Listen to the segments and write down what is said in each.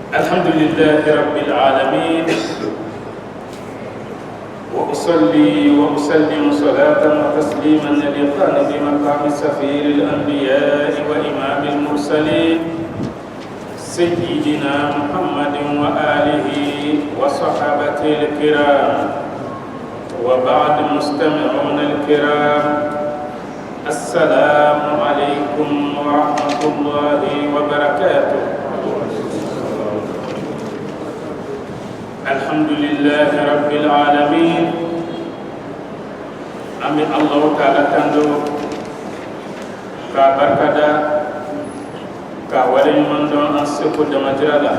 الحمد لله رب العالمين وأصلي وأسلم صلاة وتسليما يليقان بمقام سفير الأنبياء وإمام المرسلين سيدنا محمد وآله وصحابته الكرام وبعد مستمعون الكرام السلام عليكم ورحمة الله وبركاته. الحمد لله رب العالمين. أمي الله تعالى تندو كبركة كوالي من دون أنسكو دمجرلا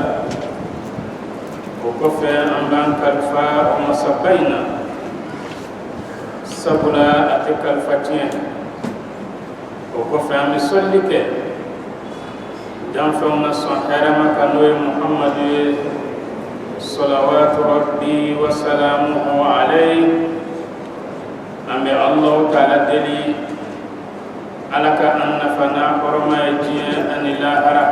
وكفى أنبان كالفا ومسبينا سبلا أتك الفتين وكفى أمي سلك دانفونا صحيرما كانوي محمد صلوات ربي وسلامه عليه. أمي الله تعالى دلي علىك أن فنا حرما يجي أن لا هرا.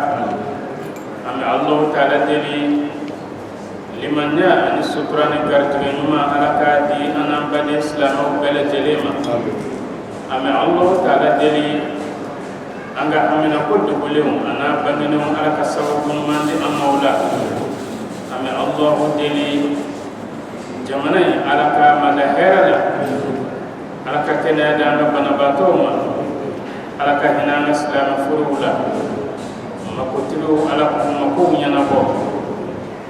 أمي الله تعالى دلي لمن جاء أن السطران كرتغنما علىك دي أنا بدي إسلام وبلا جليما. أمي الله تعالى دلي أنك أمنا كل بليهم أنا بنيهم علىك سبب من دي أمولا. أمي الله دلي جمعني علىك مدهيرا علىك كنا دانا بنباتوما علىك هنا إسلام فرولا ما قتلوا علىك مكوم ينبو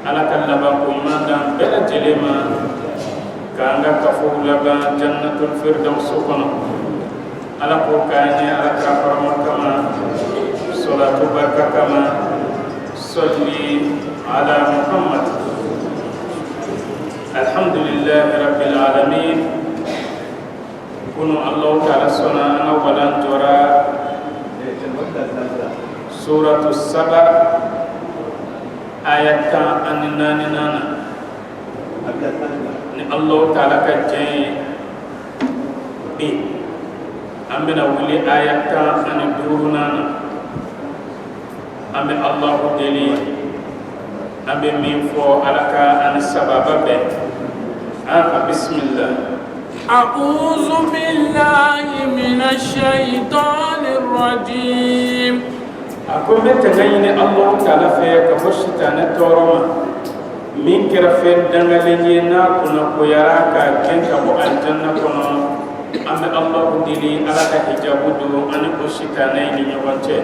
علىك لباكم ما دام بلا جليما كأنك كفور لبا جنة الفردوس كنا علىك كاني علىك فرمكما صلاة برككما صلي على محمد. الحمد لله رب العالمين. كنوا الله تعالى سنة أولا جرى سورة السبع آيات أننا الله تعالى كجاي بي أمنا ولي آيات أن دورنا أمي الله دلي أمي من فو علىك أن السبب به. بسم الله. أعوذ بالله من الشيطان الرجيم. أقول بتغيني الله تعالى فيك وشتان تورما من كرفين دنگلينا كنا كيراك كنك أبو الجنة كنا أمي الله دلي علىك حجاب دو أن وشتانين يوانتين.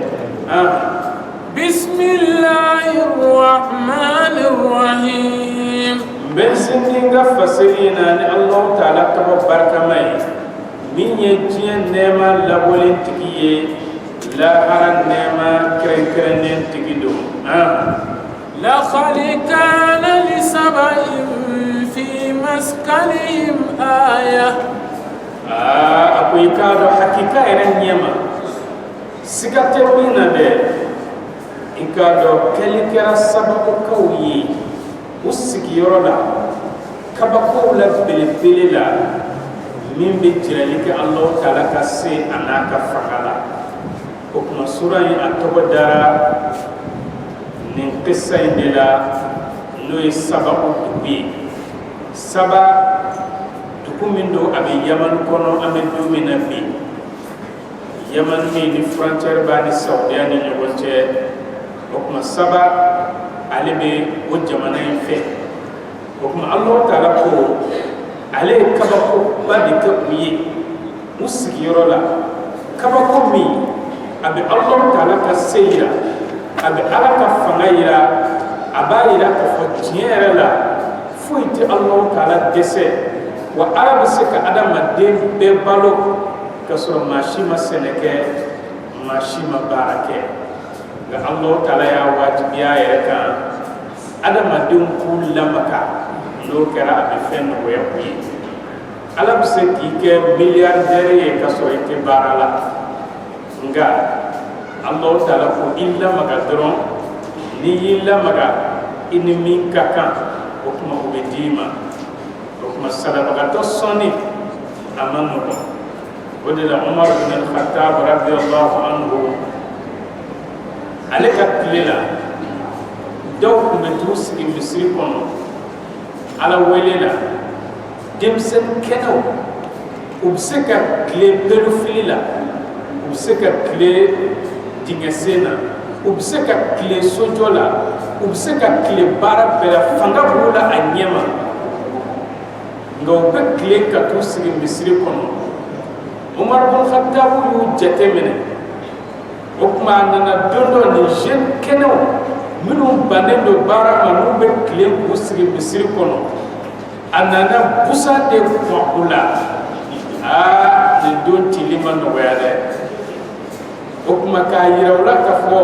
بسم الله الرحمن الرحيم. بسنينغا فسرينا أن الله تعالى تبارك ماي من يجين نعمة لبولين تكيه لا هرن نعمة كرين تكيدو. لقد كان لسبع في مسكنهم آية. أقول كادو حقيقة إرن نعمة سكتبينا ده إكادو كلكرا سبب كوي usiki yorola kabako la bele la min be tirali ke Allah taala ka se anaka fakala o kuma sura yi atobada nin qissa indela no sababu dubi saba dukumindo abi yaman kono ame dumina bi yaman mi ni frontière ba ni saudiya ni nyobonte o kuma saba ale be o jamana in fɛ o kuma Allah taala ko ale kabako ba de kɛ u ye u sigiyɔrɔ la kabako min a bɛ Allah taala ka se yira a bɛ Ala ka fanga yira a b'a yira k'a fɔ tiɲɛ yɛrɛ la foyi tɛ Allah taala dɛsɛ wa Ala bɛ se ka adamaden bɛɛ balo ka sɔrɔ maa si ma sɛnɛ kɛ maa si ma baara kɛ. Allah taala ya wajibiya yɛrɛ kan adamadenw k'u lamaka n'o kɛra a bɛ fɛn nɔgɔya u ye. Ala bɛ se k'i kɛ miliyardɛri ye ka sɔrɔ i tɛ baara la nka Allah taala ko i lamaka dɔrɔn n'i y'i lamaka i ni min ka kan o tuma o bɛ d'i ma. O tuma sarabagatɔ sɔnni a ma nɔgɔn. O de la Umar bin al-Khattab radiyallahu anhu ale ka tile la dɔw kun bɛ t'u sigi misiri kɔnɔ ala wele la denmisɛnnin kɛnɛw u bɛ se ka tile berefili la u bɛ se ka tile dingɛsen na u bɛ se ka tile sojɔ la u bɛ se ka tile baara bɛɛ la fanga b'u la a ɲɛma nka u bɛ tile ka t'u sigi misiri kɔnɔ Umar bin Khattab y'u jateminɛ o tuma a nana don dɔ nin jeune kɛnɛw minnu bannen don baara ma n'u bɛ tile k'u sigi misiri kɔnɔ a nana busan de kɔn u la nin don tili ma nɔgɔya dɛ o tuma k'a yira u la k'a fɔ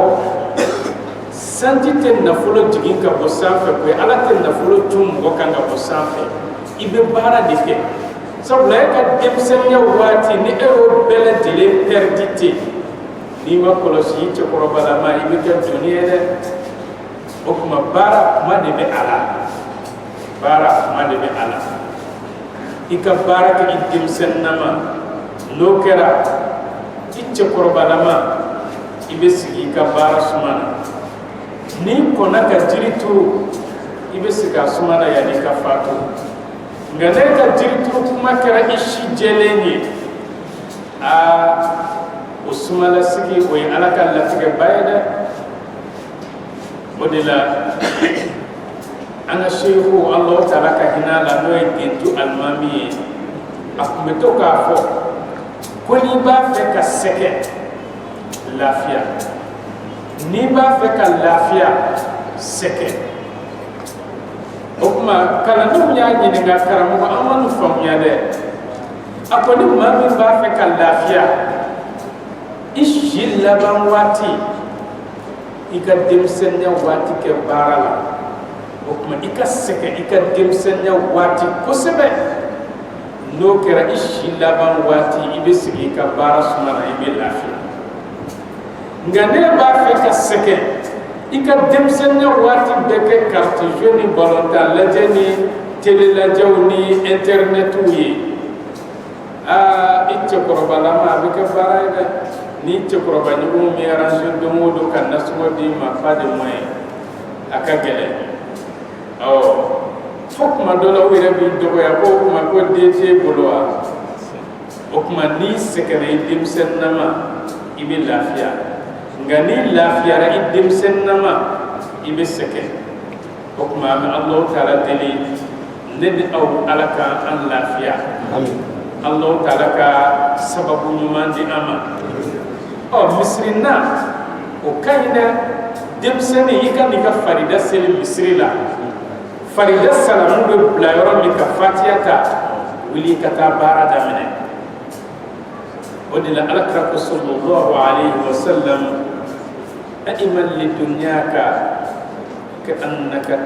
sanji tɛ nafolo jigin ka bɔ sanfɛ koyi ala tɛ nafolo tun mɔgɔ kan ka bɔ sanfɛ i bɛ baara de kɛ sabula e ka denmisɛnniya waati ni e y'o bɛɛ lajɛlen pɛridi ten n'i ma kɔlɔsi i cɛkɔrɔbalama i bɛ kɛ doni ye dɛ o tuma baara kuma de bɛ a la baara kuma de bɛ a la i ka baara kɛ i denmisɛnninama n'o kɛra i cɛkɔrɔbalama i bɛ sigi i ka baara suma na n'i kɔnna ka jiri turu i bɛ sigi a suma na yanni i ka faatu nka ne ka jiri turu kuma kɛra i si jɛlen ye o sumala sigi o ye ala ka latigɛba ye dɛ o de la an ka seyiku Alahu Taala ka hinɛ la n'o ye Gentu Alimami ye a tun bɛ to k'a fɔ ko n'i b'a fɛ ka sɛgɛn lafiya n'i b'a fɛ ka lafiya sɛgɛn o tuma kalandenw y'a ɲininka karamɔgɔ an ma nin faamuya dɛ a ko ni maa min b'a fɛ ka lafiya i si laban waati i ka denmisɛnniya waati kɛ baara la o tuma i ka sɛgɛn i ka denmisɛnniya waati kosɛbɛ n'o kɛra i si laban waati i bɛ sigi i ka baara suma na i bɛ lafiya nka ne b'a fɛ ka sɛgɛn i ka denmisɛnniya waati bɛɛ kɛ carte jeu ni balontan lajɛ ni télé lajɛw ni internetiw ye i cɛkɔrɔbalama a bɛ kɛ baara ye dɛ ni cɛkɔrɔba ɲɔgɔnw mi arrangé don o don ka nasɔngɔ d'i ma pas de moyen a ka gɛlɛn fo kuma dɔ la u yɛrɛ b'i dɔgɔya ko o kuma ko den t'e bolo wa o kuma n'i sɛgɛnna i denmisɛnninama i bɛ lafiya nka n'i lafiyara i denmisɛnninama i bɛ sɛgɛn o kuma an bɛ Alahu Taala deli ne ni aw ala ka an lafiya Alahu Taala ka sababu ɲuman di an ma misiri na o ka ɲi dɛ denmisɛnnin i ka n'i ka farida seli misiri la farida salamu bɛ bila yɔrɔ min ka fatiya ta wuli ka taa baara daminɛ o de la alakira ko sallallahu alayhi wa sallam a'imal lidunyaka ka'annaka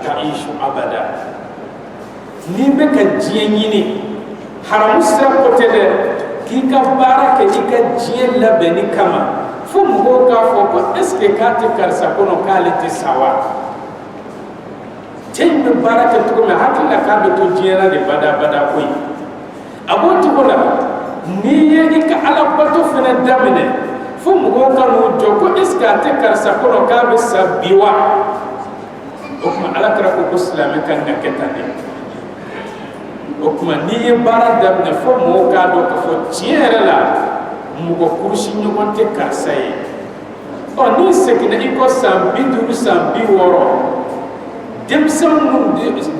ta'ishu abada n'i bɛ ka diɲɛ ɲini haramu sira ko tɛ dɛ k'i ka baara kɛ i ka diɲɛ labɛnni kama fo mɔgɔw k'a fɔ ko est ce que k'a tɛ karisa kɔnɔ k'ale tɛ sa wa cɛ in bɛ baara kɛ cogo min hakili la k'a bɛ to diɲɛ na de badabada ko ye a b'o cogo la n'i ye i ka alabato fana daminɛ fo mɔgɔw ka n'u jɔ ko est ce que a tɛ karisa kɔnɔ k'a bɛ sa bi wa o tuma alakira ko silamɛ kan ka kɛ tan de o tuma n'i ye baara daminɛ fo mɔgɔw k'a dɔn k'a fɔ tiɲɛ yɛrɛ la mɔgɔ kurusi ɲɔgɔn tɛ karisa ye n'i seginna i kɔ san 50 san 60 denmisɛnninw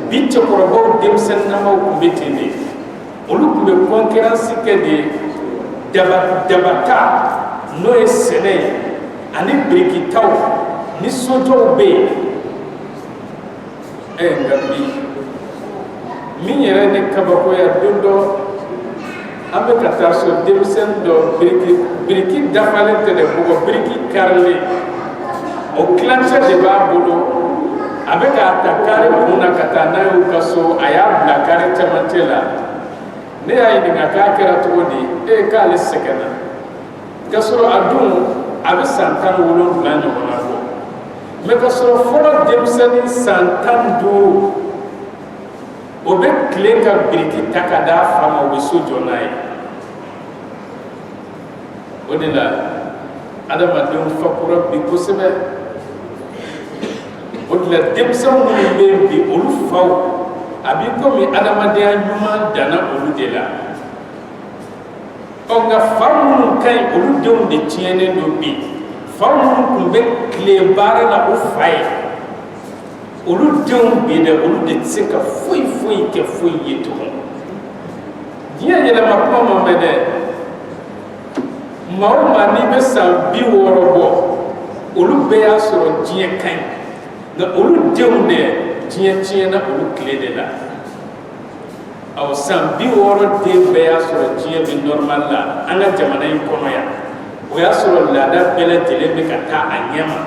bi cɛkɔrɔbaw denmisɛnninamaw tun bɛ ten de olu tun bɛ concurrence kɛ de dabata n'o ye sɛnɛ ye ani birikitaw ni sojɔw bɛ yen nka bi min yɛrɛ ne kabakoya don dɔ an bɛ ka taa so denmisɛnnin dɔ biriki dafalen tɛ dɛ bɔgɔ biriki karilen o kilancɛ de b'a bolo a bɛ k'a ta kari kun na ka taa n'a ye u ka so a y'a bila kari cɛmancɛ la ne y'a ɲininka k'a kɛra cogo di k'ale sɛgɛnna ka sɔrɔ a dun a bɛ san 17 ɲɔgɔn na bɔ mɛ ka sɔrɔ fɔlɔ denmisɛnnin san 15 o bɛ tile ka biriki ta ka d'a fa ma o bɛ so jɔ n'a ye o de la adamadenw fakura bi kosɛbɛ o de la denmisɛnw minnu bɛ yen bi olu faw a b'i komi adamadenya ɲuman danna olu de la nka fa minnu ka ɲi olu denw de tiɲɛnen don bi fa minnu tun bɛ tile baara la o fa ye olu denw bi dɛ olu de tɛ se ka foyi foyi kɛ foyi ye tugun diɲɛ yɛlɛma kuma ma mɛn dɛ maa o maa n'i bɛ san 60 bɔ olu bɛɛ y'a sɔrɔ diɲɛ ka ɲi nka olu denw dɛ diɲɛ tiɲɛna olu tile de la aw san 60 den bɛɛ y'a sɔrɔ diɲɛ bɛ normal la an ka jamana in kɔnɔ yan o y'a sɔrɔ laada bɛɛ lajɛlen bɛ ka taa a ɲɛ ma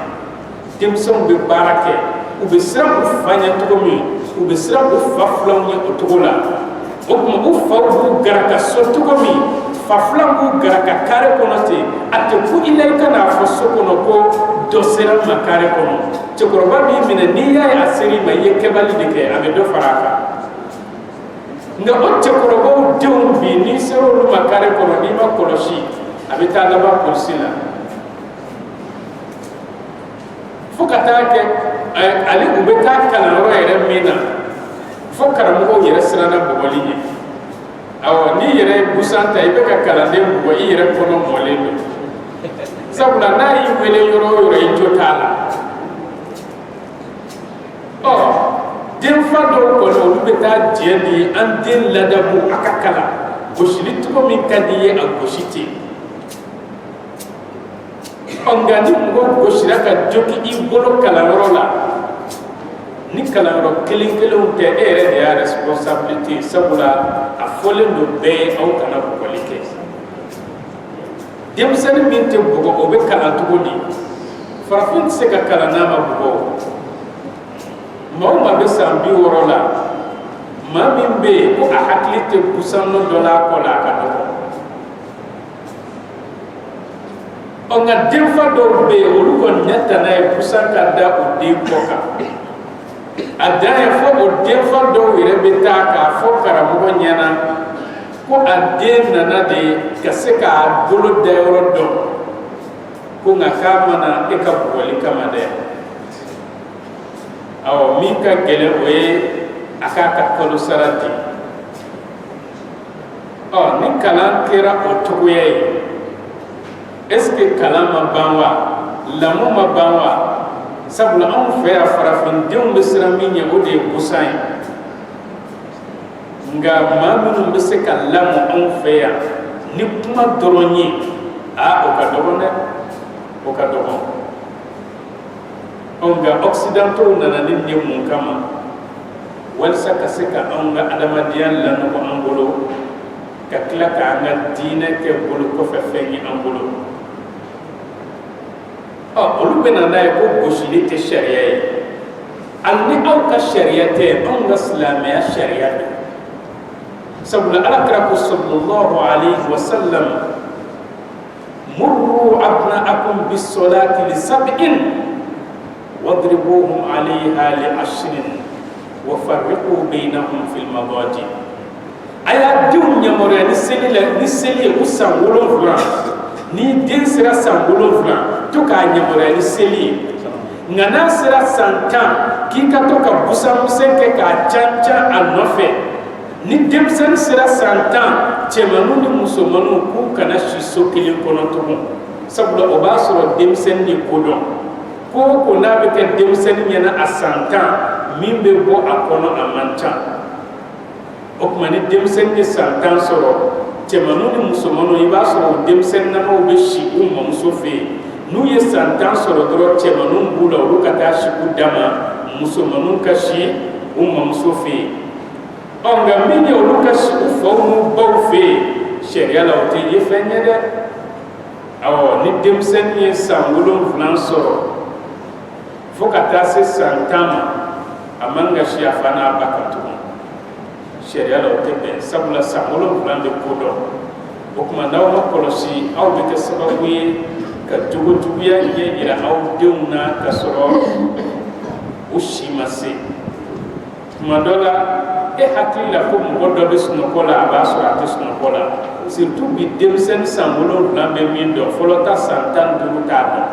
denmisɛnw bɛ baara kɛ u bɛ siran u fa ɲɛ cogo min u bɛ siran u fa filaw ɲɛ o cogo la o tuma u faw b'u gara ka so cogo min fa filaw b'u gara ka kare kɔnɔ ten a tɛ ku i la i ka n'a fɔ so kɔnɔ ko dɔ sera ma kare kɔnɔ cɛkɔrɔba b'i minɛ n'i y'a ye a ser'i ma i ye kɛbali de kɛ a bɛ dɔ fara a kan nka o cɛkɔrɔbaw denw bi n'i sera olu ma kare kɔnɔ n'i ma kɔlɔsi a bɛ taa laban polisi la fo ka taa kɛ ale u bɛ taa kalanyɔrɔ yɛrɛ min na fo karamɔgɔw yɛrɛ siranna bɔgɔli ɲɛ awɔ n'i yɛrɛ ye busan ta i bɛ ka kalanden bugɔ i yɛrɛ kɔnɔ mɔlen don sabula n'a y'i wele yɔrɔ o yɔrɔ i jo t'a la denfa dɔw kɔni olu bɛ taa diɲɛ di an den ladamu a ka kalan gosili cogo min ka di ye a gosi ten nka ni mɔgɔ gosira ka jogi i bolo kalanyɔrɔ la ni kalanyɔrɔ kelen kelenw tɛ e yɛrɛ de y'a responsabilité sabula a fɔlen don bɛɛ ye aw kana bugɔli kɛ denmisɛnnin min tɛ bugɔ o bɛ kalan cogo di farafin tɛ se ka kalan n'a ma bugɔ maa o maa bɛ san 60 la maa min bɛ yen ko a hakili tɛ busan dɔ la a kɔ la a ka dɔgɔ nka denfa dɔw bɛ yen olu kɔni ɲɛ tana ye busan ka da o den kɔ kan a dan ye fo o denfa dɔw yɛrɛ bɛ taa k'a fɔ karamɔgɔ ɲɛna ko a den nana de ka se k'a bolo da yɔrɔ dɔn ko nka k'a mana e ka bugɔli kama dɛ awɔ min ka gɛlɛn o ye a k'a ka kalo sara di ni kalan kɛra o cogoya ye est-ce que kalan ma ban wa lamɔ ma ban wa sabula anw fɛ yan farafindenw bɛ siran min ɲɛ o de ye busan ye nka maa minnu bɛ se ka lamɔ anw fɛ yan ni kuma dɔrɔn ye o ka dɔgɔ dɛ o ka dɔgɔ nka occidentaux nana ni nin mun kama walasa ka se ka anw ka adamadenya lanɔgɔ an bolo ka tila k'an ka diinɛ kɛ bolo kɔfɛ fɛn ye an bolo olu bɛ na n'a ye ko gosili tɛ sariya ye hali ni aw ka sariya tɛ anw ka silamɛya sariya don sabula alakira ko sallallahu alayhi wa sallam murru abna'akum bis-salati li 7 wadribuhum 'alayha li 10 wa farriqu bainahum fil madaji aya denw yamaruya ni seli ye o san 7 ni den sera san 7 to k'a yamaruya ni seli ye nka n'a sera san 10 k'i ka to ka busanmisɛn kɛ k'a can a nɔfɛ ni denmisɛnnin sera san 10 cɛmanninw ni musomanninw k'u kana si so kelen kɔnɔ tugun sabula o b'a sɔrɔ denmisɛnnin de ko dɔn ko o ko n'a bɛ kɛ denmisɛnnin ɲɛna a san 10 min bɛ bɔ a kɔnɔ a man ca o tuma ni denmisɛnnin ye san 10 sɔrɔ cɛmanninw ni musomanninw i b'a sɔrɔ denmisɛnninnamaw bɛ si u mamuso fɛ yen n'u ye san 10 sɔrɔ dɔrɔn cɛmanninw b'u la olu ka taa si u dama musomanninw ka si u mamuso fɛ yen nka min ye olu ka si u faw n'u baw fɛ yen sariya la o tɛ ye fɛn ye dɛ awɔ ni denmisɛnnin ye san 7 sɔrɔ fo ka taa se san 10 ma a man ka si a fa n'a ba kan tugun sariya la o tɛ bɛn sabula san 7 de ko dɔn o tuma n'aw ma kɔlɔsi aw bɛ kɛ sababu ye ka jogojuguya ɲɛ yira aw denw na ka sɔrɔ u si ma se tuma dɔ la e hakili la ko mɔgɔ dɔ bɛ sunɔgɔ la a b'a sɔrɔ a tɛ sunɔgɔ la surtout bi denmisɛnnin san 7 bɛ min dɔn fɔlɔ ta san 15 t'a dɔn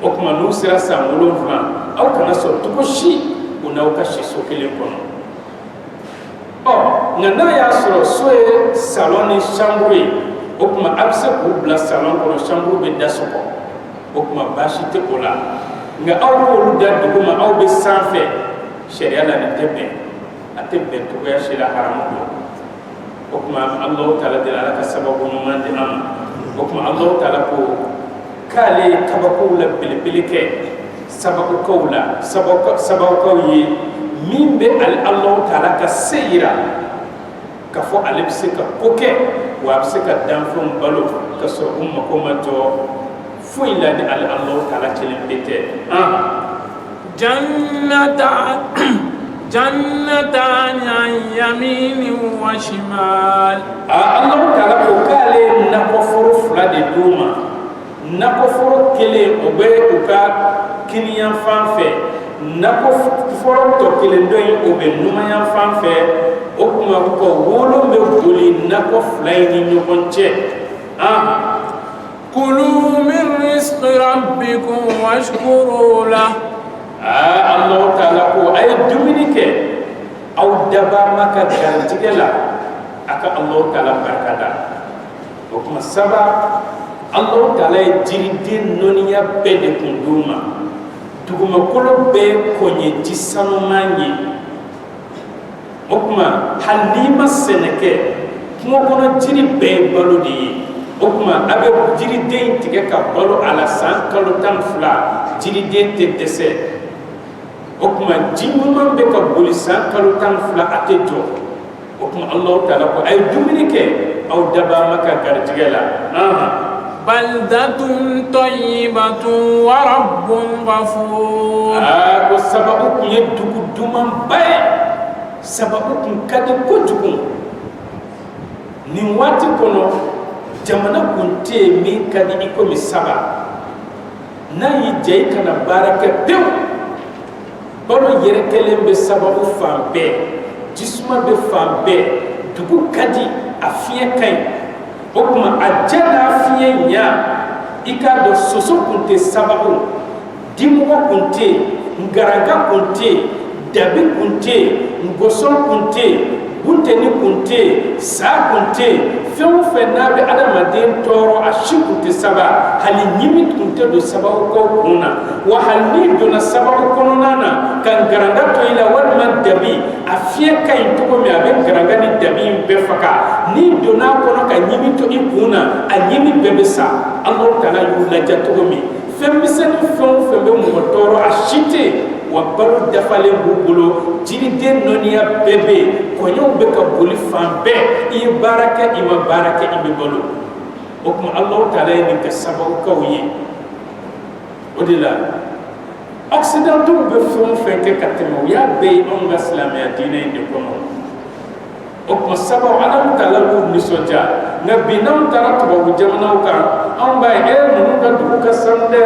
o kuma n'u sera san 7 aw kana sɔrɔ cogo si u n'aw ka si so kelen kɔnɔ nka n'a y'a sɔrɔ so ye salon ni chambre ye o kuma a bɛ se k'u bila salon kɔnɔ chambre bɛ da sɔgɔ o kuma baasi tɛ o la nka aw b'olu da duguma aw bɛ sanfɛ sariya la nin tɛ bɛn a tɛ bɛn cogoya si la haramu don o kuma Alahu Taala deli Ala ka sababu ɲuman di an ma o kuma Alahu Taala ko k'ale ye kabakow la belebele kɛ sababukaw la sababukaw ye min bɛ Alahu Taala ka se yira k'a fɔ ale bɛ se ka ko kɛ wa a bɛ se ka danfɛnw balo ka sɔrɔ u mako ma jɔ foyi la ni Alahu Taala kelen pe tɛ جنتان عن يمين وشمال Alahu Taala ko k'ale ye nakɔ foro 2 de d'u ma nakɔ foro kelen o bɛ u ka kiniyan fan fɛ nakɔ foro tɔ kelen dɔ in o bɛ numanyan fan fɛ o kuma ko wolon bɛ boli nakɔ 2 in ni ɲɔgɔn cɛ كلوا من رزق ربكم واشكروا له Alahu Taala ko a ye dumuni kɛ aw dabarima ka garijɛgɛ la a ka Alahu Taala barika da o kuma saba Alahu Taala ye jiriden nɔniya bɛɛ de kun d'u ma dugumakolo bɛɛ kɔɲɛ ji sanuman ye o kuma hali n'i ma sɛnɛ kɛ kungo kɔnɔ jiri bɛɛ ye balo de ye o kuma a bɛ jiriden tigɛ ka balo a la san kalo 12 jiriden tɛ dɛsɛ o kuma ji ɲuman bɛ ka boli san kalo 12 a tɛ jɔ o kuma Alahu Taala ko a ye dumuni kɛ aw dabarima ka garijɛgɛ la baldatun tayyibatun wa rabbun ghafur ko sababu kun ye dugu dumanba ye sababu kun ka di kojugu nin waati kɔnɔ jamana kun tɛ yen min ka di i komi Saba n'a y'i diya i kana baara kɛ pewu balo yɛrɛ kɛlen bɛ sababu fan bɛɛ jisuma bɛ fan bɛɛ dugu ka di a fiɲɛ ka ɲi o kuma a diya n'a fiɲɛ ɲa i k'a dɔn soso kun tɛ sababu dimɔgɔ kun tɛ yen ngaraga kun tɛ yen dabi kun tɛ yen ngɔsɔn kun tɛ yen bunteni kun tɛ yen sa kun tɛ yen fɛn o fɛn n'a bɛ adamaden tɔɔrɔ a si kun tɛ saba hali ɲimi kun tɛ don sababukaw kun na wa hali n'i donna sababu kɔnɔna na ka ngaranga to i la walima dabi a fiɲɛ ka ɲi cogo min a bɛ ngaranga ni dabi in bɛɛ faga n'i donna a kɔnɔ ka ɲimi to i kun na a ɲimi bɛɛ bɛ sa Alahu Taala y'u ladiya cogo min fɛn misɛnnin fɛn o fɛn bɛ mɔgɔ tɔɔrɔ a si tɛ wa balo dafalen b'u bolo jiriden nɔniya bɛɛ bɛ yen kɔɲɔw bɛ ka boli fan bɛɛ i ye baara kɛ i ma baara kɛ i bɛ balo o kuma Alahu Taala ye nin kɛ sababukaw ye o de la occidentaux bɛ fɛn o fɛn kɛ ka tɛmɛ u y'a bɛɛ ye anw ka silamɛya diinɛ in de kɔnɔ o kuma sababu Alahu Taala b'u nisɔndiya nka bi n'anw taara tubabu jamanaw kan anw b'a ye ninnu ka dugu ka sanu dɛ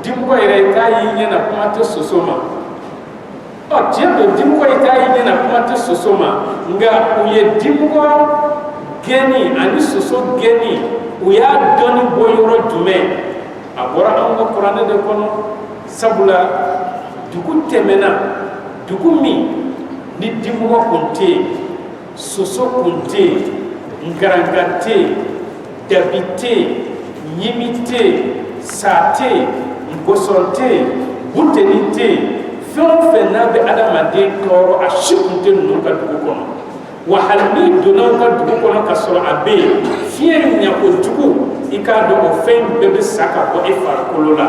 dimɔgɔ yɛrɛ k'a y'i ɲɛna kuma tɛ soso ma tiɲɛ don dimɔgɔ ye k'a y'i ɲɛna kuma tɛ soso ma nka u ye dimɔgɔ gɛnni ani soso gɛnni u y'a dɔnni bɔ yɔrɔ jumɛn a bɔra anw ka kuranɛ de kɔnɔ sabula dugu tɛmɛna dugu min ni dimɔgɔ kun tɛ yen soso kun tɛ yen ngaranga tɛ yen dabi tɛ yen ɲimi tɛ yen sa tɛ yen ngɔsɔn tɛ yen bunteni tɛ yen fɛn o fɛn n'a bɛ adamaden tɔɔrɔ a si kun tɛ ninnu ka dugu kɔnɔ wa hali n'i donna u ka dugu kɔnɔ ka sɔrɔ a bɛ yen fiɲɛ ɲa kojugu i k'a dɔn o fɛn bɛɛ bɛ sa ka bɔ e farikolo la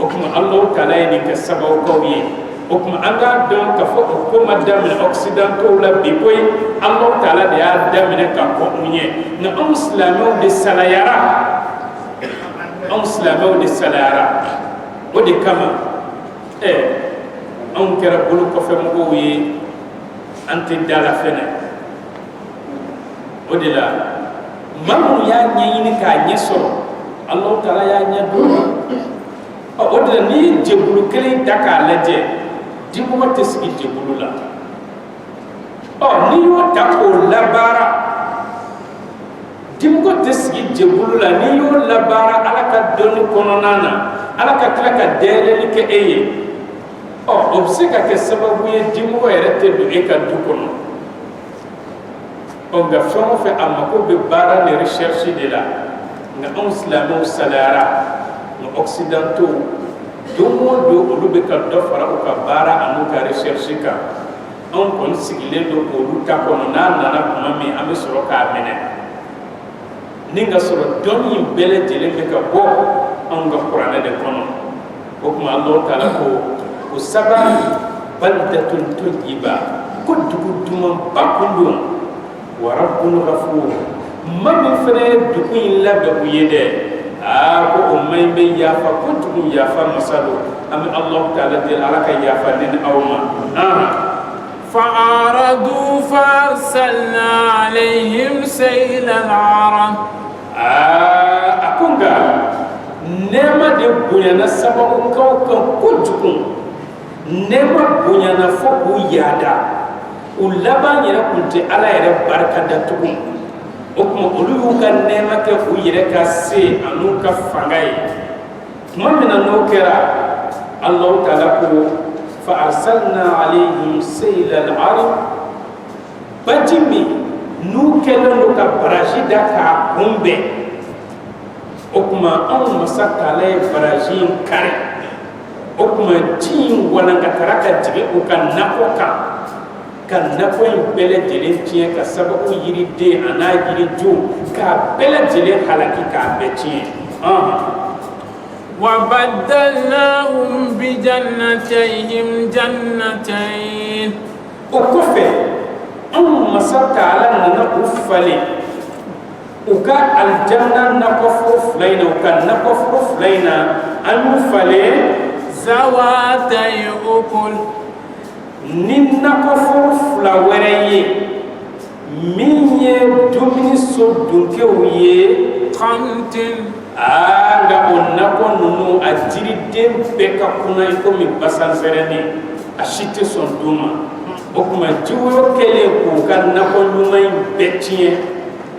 o kuma Alahu Taala ye nin kɛ sababukaw ye o kuma an k'a dɔn k'a fɔ o ko ma daminɛ occidentaux la bi koyi Alahu Taala de y'a daminɛ ka kɔ u ɲɛ nka anw silamɛw de salayara anw silamɛw de salayara o de kama anw kɛra bolo kɔfɛ mɔgɔw ye an tɛ dala fɛnɛ o de la maa minnu y'a ɲɛɲini k'a ɲɛ sɔrɔ Alahu Taala y'a ɲɛ d'u ma o de la n'i ye jɛkulu kelen da k'a lajɛ dimɔgɔ tɛ sigi jɛkulu la n'i y'o ta k'o labaara dimɔgɔ tɛ sigi jɛkulu la n'i y'o labaara Ala ka dɔnni kɔnɔna na ala ka tila ka dɛɛlɛli kɛ e ye o bɛ se ka kɛ sababu ye dimɔgɔ yɛrɛ tɛ don e ka du kɔnɔ nka fɛn o fɛn a mako bɛ baara ni recherche de la nka anw silamɛw salayara nka occidentaux don o don olu bɛ ka dɔ fara u ka baara an'u ka recherche kan anw kɔni sigilen don k'olu ta kɔnɔ n'a nana tuma min an bɛ sɔrɔ k'a minɛ ni ka sɔrɔ dɔnni in bɛɛ lajɛlen bɛ ka bɔ anw ka kuranɛ de kɔnɔ o tuma Alahu Taala ko o sababu baldatun tayyiba ko dugu dumanba kun don wa rabbun ghafur ma min fana ye dugu in labɛn u ye dɛ ko o maɲi bɛ yafa kojugu yafa masa don an bɛ Alahu Taala deli ala ka yafa ne ni aw ma فأعرضوا فأرسلنا عليهم سيل العرم أكونغا نما دي بنيانا سبب كوكا كوجكم نما بنيانا فوق يادا ولبان يرى كنت على يرى بركة داتكم وكما أولو كان نما كفو يرى كاسي أنو كفانغاي ما من النوكرا الله تعالى فأرسلنا عليهم سيل العرم بجمي نوكلن كبراجيدا كعمبه وكما أم مسكالي براجين كاري وكما جين ولا كتركا جي وكان نقوكا كان نقوين بلا جلين تيه كسبب يري دي أنا يري جو كبلا جلين حلقي كبتين وبدلناهم بجنتيهم جنتين وكفى أم مسكت على نقفلي وكا الجنة نقفر فلينا وكا نقفر فلينا أنفلي ذواتي أكل نقفر فلوري من يدومني صدوكي ويه خمتين nga onako nunu a jiriden bɛɛ ka kuna i komi basansɛrɛni a si tɛ sɔn duma o kuma jiwoyo kɛlen k'o ka nakɔ ɲuman in bɛɛ tiɲɛ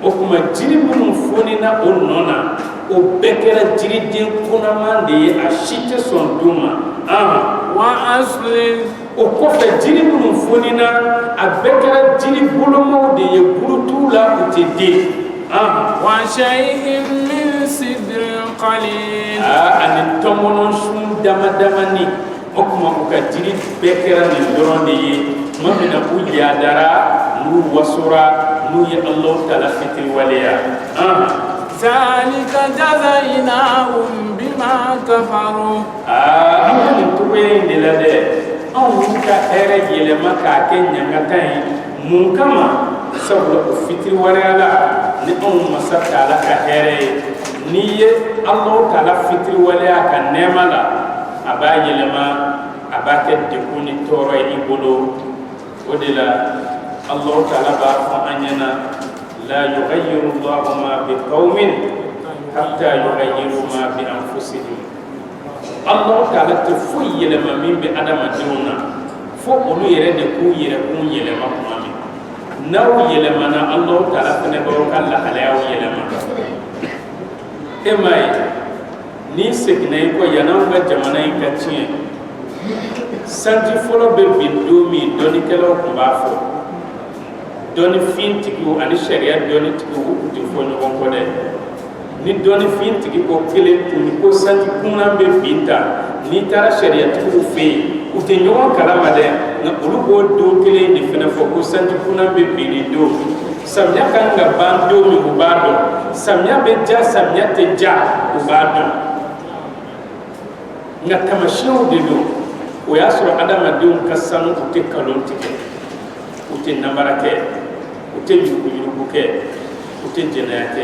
o kuma jiri minnu fonina o nɔ na o bɛɛ kɛra jiriden kunaman de ye a si tɛ sɔn duma wa aslin o kɔfɛ jiri minnu fonina a bɛɛ kɛra jiri bolomaw de ye bulu t'u la u tɛ den وشيء من سدر قليل ani tɔmɔnɔ sun dama damani o kuma u ka jiri bɛɛ kɛra nin dɔrɔn de ye tuma min na u yadara n'u wasora n'u ye Alahu Taala fitiri waleya ذلك جزيناهم بما كفروا an bɛ nin cogoya in de la dɛ anw y'u ka hɛrɛ yɛlɛma k'a kɛ ɲangata ye mun kama sabula o fitiri waleya la ni anw masa Taala ka hɛrɛ ye n'i ye Alahu Taala fitiri waleya ka nɛɛma la a b'a yɛlɛma a b'a kɛ degun ni tɔɔrɔ ye i bolo o de la Alahu Taala b'a fɔ an ɲɛna la yughayyiru Allahu ma biqawmin hatta yughayyiru ma bi anfusihim Alahu Taala tɛ foyi yɛlɛma min bɛ adamadenw na fo olu yɛrɛ de k'u yɛrɛkun yɛlɛma tuma min n'aw yɛlɛmana Alahu Taala fɛnɛ b'aw ka lahalayaw yɛlɛma e m'a ye n'i seginna i kɔ yan'anw ka jamana in ka tiɲɛ sanji fɔlɔ bɛ bin don min dɔnnikɛlaw tun b'a fɔ dɔnnifintigiw ani sariya dɔnnitigiw u tun tɛ fɔ ɲɔgɔn kɔ dɛ ni dɔnnifintigi ko kelen tun ko sanji kunnan bɛ bin ta n'i taara sariyatigiw fɛ yen u tɛ ɲɔgɔn kalama dɛ nka olu b'o don kelen de fana fɔ ko sanji kunnan bɛ bin nin don samiya kan ka ban don min u b'a dɔn samiya bɛ ja samiya tɛ ja u b'a dɔn nka tamasiyɛnw de don o y'a sɔrɔ adamadenw ka sanu u tɛ nkalon tigɛ u tɛ namara kɛ u tɛ yuruguyurugu kɛ u tɛ jɛnɛya kɛ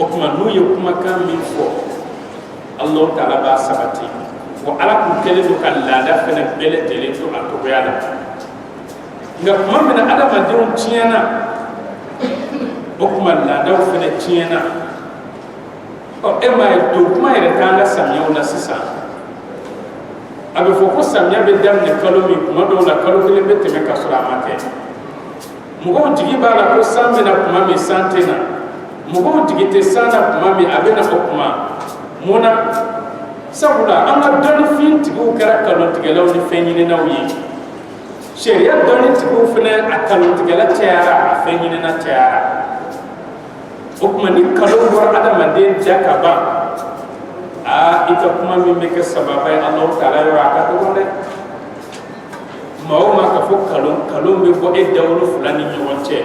o kuma n'u ye kumakan min fɔ Alahu Taala b'a sabati wa Ala kun kɛlen don ka laada fɛnɛ bɛɛ lajɛlen to a cogoya la nka kuma min na adamadenw tiɲɛna o kuma laadaw fɛnɛ tiɲɛna e m'a ye don kuma yɛrɛ t'an ka samiyaw la sisan a bɛ fɔ ko samiya bɛ daminɛ kalo min kuma dɔw la kalo kelen bɛ tɛmɛ ka sɔrɔ a ma kɛ mɔgɔw jigi b'a la ko san bɛna kuma min san tɛ na mɔgɔw jigi tɛ san na kuma min a bɛna o kuma mun na sabula an ka dɔnni fin tigiw kɛra kalontigɛlaw ni fɛn ɲininaw ye sariya dɔnni tigiw fana a kalontigɛla cayara a fɛn ɲinina cayara o tuma ni kalon bɔra adamaden da ka ban i ka kuma min bɛ kɛ sababa ye Alahu Taala yɔrɔ a ka dɔgɔ dɛ maa o maa ka fɔ kalon bɛ bɔ e dawolo fila ni ɲɔgɔn cɛ